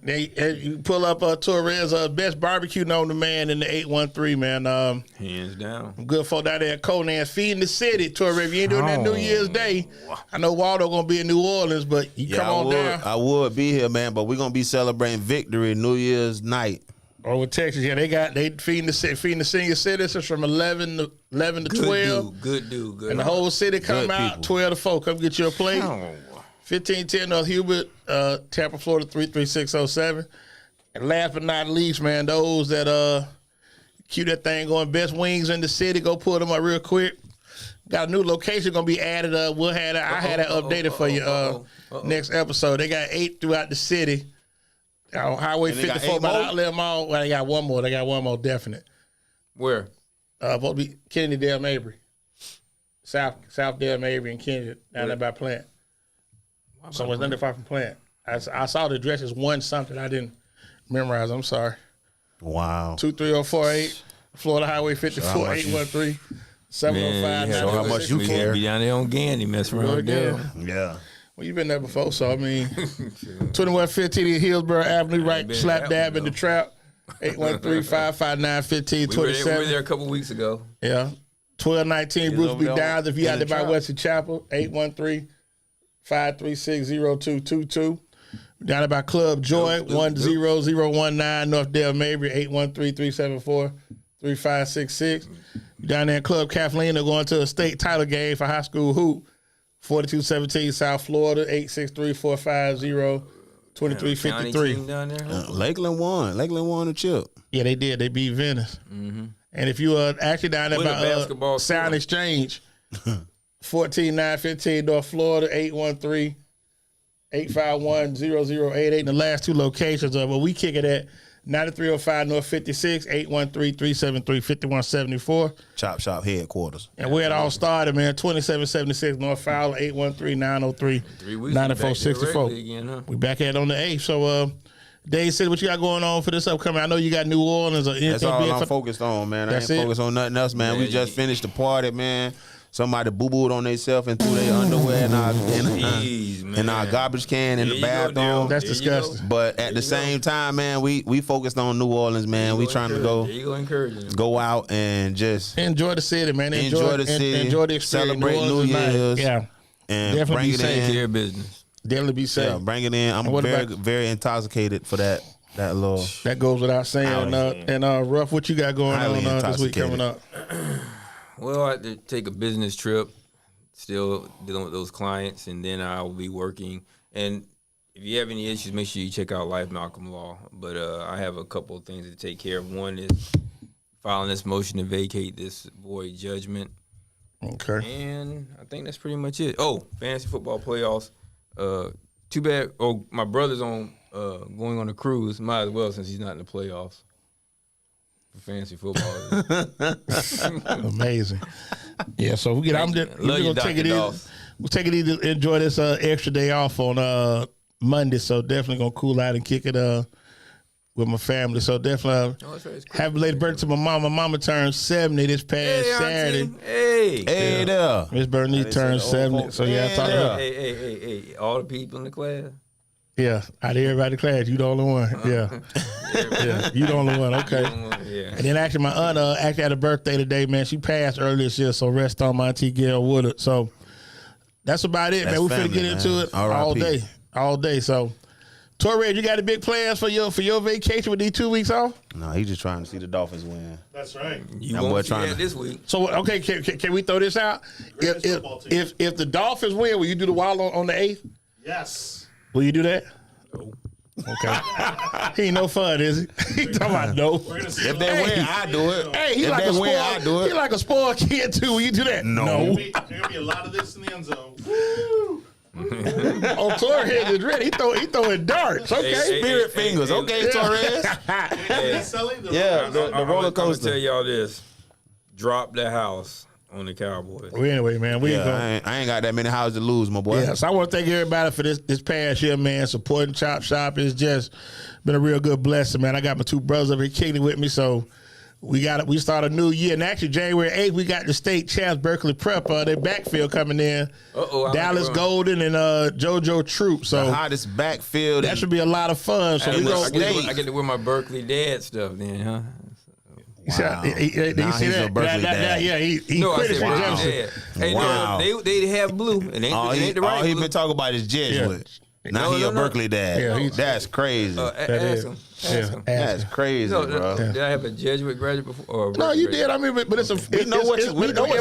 You pull up Torres, best barbecue known to man in the 813, man. Hands down. Good folk down there at Conan's feeding the city. Torres, if you ain't doing that New Year's Day, I know Waldo gonna be in New Orleans, but you come on down. I would be here, man, but we're gonna be celebrating victory New Year's night. Over Texas, yeah, they feeding the senior citizens from 11 to 12. Good dude. And the whole city come Good out, people. 12 to 4. Come get you a plate. Oh. 1510 North Hubert, Tampa, Florida, 33607. And last but not least, man, those that keep that thing going, best wings in the city, go pull them up real quick. Got a new location gonna be added. I had that updated for you next episode. They got 8 throughout the city. Highway And they got 54 8 by the more? Outlet Mall. Well, they got one more. They got one more definite. Where? Supposed to be Kennedy, Dale Mabry. South Dale Mabry and Kennedy down there by Plant. So it's not far from Plant. I saw the address as one something. I didn't memorize. I'm sorry. Wow. 23048 Florida Highway 54 813 705 Show how much you care. Be down there on Gandy messing around with them. Yeah. Well, you've been there before, so I mean, 2115 in Hillsborough Avenue, right been slap that dab one, in the though. trap. 813-559-1527. We were there a couple weeks ago. Yeah. 1219 Bruce B. over there Downs. If you in out the there by trap. Western Chapel, 813-536-0222. Down there by Club Joy, 10019 North Dale Mabry, 813-374-3699. 3566. Down there in Club Kathleen, they're going to a state title game for high school hoop. 4217 South Florida, 863-450-2353. Down there, huh? Lakeland won. Lakeland won the chip. Yeah, they did. They beat Venice. Mm-hmm. And if you actually down there With a by basketball Sound school. Exchange, 14915 North Florida, 813-851-0088. And the last two locations of where we kick it at 9305 North 56, 813-373-5174. Chop Shop headquarters. And where it all started, man, 2776 North Fowler, 813-903-9464. 3 weeks. Back there regularly again, huh? We back at it on the 8th. So, Dade said, what you got going on for this upcoming? I know you got New Orleans. Or That's all I'm focused on, man. I ain't That's it? focused on nothing else, man. Yeah, We just finished the party, man. Somebody boo-booed on themselves and threw their underwear in our garbage can in There the you go, bathroom. Dale. That's There you go. disgusting. But at the same time, man, we focused on New Orleans, man. We trying to There you go, encouraging. go out and just Enjoy the city, man. Enjoy the city. Enjoy the experience. Celebrate New Orleans New is nice. Year's. Yeah, and Definitely bring be it safe. Take in. care of business. definitely be safe. Yeah, bring it in. I'm what very, about- very intoxicated for that little. That goes without saying. And Ruff, what you got going Highly on this week intoxicated. coming up? Well, I had to take a business trip, still dealing with those clients, and then I will be working. And if you have any issues, make sure you check out Life Malcolm Law. But I have a couple of things to take care of. One is filing this motion to vacate this void judgment. Okay. And I think that's pretty much it. Oh, fantasy football playoffs. Too bad. Oh, my brother's on going on a cruise. Might as well since he's not in the playoffs for fantasy football. Amazing. Yeah, so we get. I'm just Love you, gonna take it Dr. easy. Dolph. We'll take it easy. Enjoy this extra day off on Monday. So definitely gonna cool out and kick it with my family. So definitely Oh, that's right, it's happy late birthday to my mama. My mama turned 70 this past Hey, Saturday. auntie. Hey. Hey there. Miss Bernice turned said the 70. old folks. So yeah, I Yeah. talked to her. Hey. All the people in the class. Yeah, out of everybody in the class, you the only one. Yeah, you the only one. Okay. Yeah. And then actually, my aunt actually had a birthday today, man. She passed earlier this year, so rest on my auntie Gail Woodard. So that's about it, That's man. We finna family, get into man. it all R.I.P. day. So, Torres, you got the big plans for your vacation with these 2 weeks off? No, he's just trying to see the Dolphins win. That's right. You That boy won't see trying that to- this week. So, okay, can we throw this out? Greatest football team. If the Dolphins win, will you do the wild on the 8th? Yes. Will you do that? Okay. He ain't no fun, is he? He talking about no. We're gonna see If they Hey. win, I do it. Hey, he if like they a win, I do spoiled. it. He like a spoiled kid too. Will you do that? No. There's gonna be a lot of this in the end zone. Woo! Oh, Torres is ready. He throwing darts. Okay. Hey, Spirit fingers. hey, Okay, yeah. Torres. Hey, Sully, the Yeah, roller the coaster. roller I'm gonna coaster. tell y'all this. Drop the house on the Cowboys. Well, anyway, man, we Yeah, going. I ain't got that many houses to lose, my boy. Yeah, so I want to thank everybody for this past year, man. Supporting Chop Shop. It's just been a real good blessing, man. I got my two brothers over here kicking it with me, so we start a new year. And actually, January 8th, we got the state champs, Berkeley Prep, their backfield coming in. Uh-oh, I Dallas like the Golden and JoJo Troop. The So hottest backfield. that should be a lot of fun. So Hey, we look, go. I get to wear my Berkeley dad stuff then, huh? Wow. You see Now he's that? a Berkeley dad. Yeah, he No, I quit it said for Berkeley Jefferson. dad. Hey, Wow. no, they have blue. It ain't, all it he, ain't the right all he blue. been talking about is Jesuit. Now No, he no, a no. Berkeley dad. Yeah, That's crazy. That Ask is. him. Yeah, Ask him. That's crazy, No, bro. did I have a Jesuit graduate before? Or a No, Berkeley you graduate? did. I mean, but it's a. We know what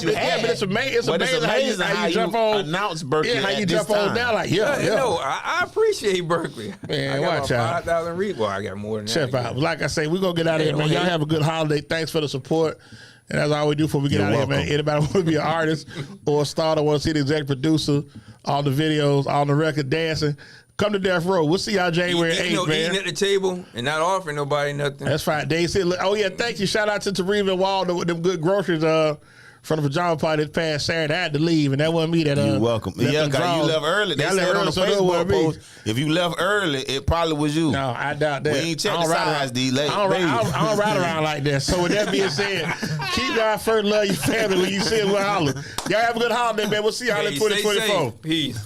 you had. But it's amazing. But it's amazing how you jump on. announce Berkeley Yeah, how you at jump this on time. down like Yeah, yeah. no, I appreciate Berkeley. Man, I got watch my out. 5,000 read. Well, I got more than Check that. out. Like I say, we're gonna get out of here, Hey, man. don't Y'all hate. have a good holiday. Thanks for the support. And that's all we do before we get You're out of here, man. welcome. Anybody want to be an artist or a star or want to see the executive producer, all the videos, all the record dancing, come to Death Row. We'll see y'all January 8th, man. Eating at the table and not offering nobody nothing. That's fine. They said, oh yeah, thank you. Shout out to Teresa Waldo with them good groceries from the pajama party this past Saturday. I had to leave, and that wasn't me that You're welcome. left Yeah, them 'cause you draws. left early. They Yeah, I left said on early, the so that wasn't Facebook me. post, if you left early, it probably was you. No, I doubt that. We ain't check I don't the ride size, around- D. Late, I don't, baby. I don't ride around like that. So with that being said, keep God first, love your family when you see it with holler. Y'all have a good holiday, man. We'll see y'all in Hey, stay 2024. safe. Peace.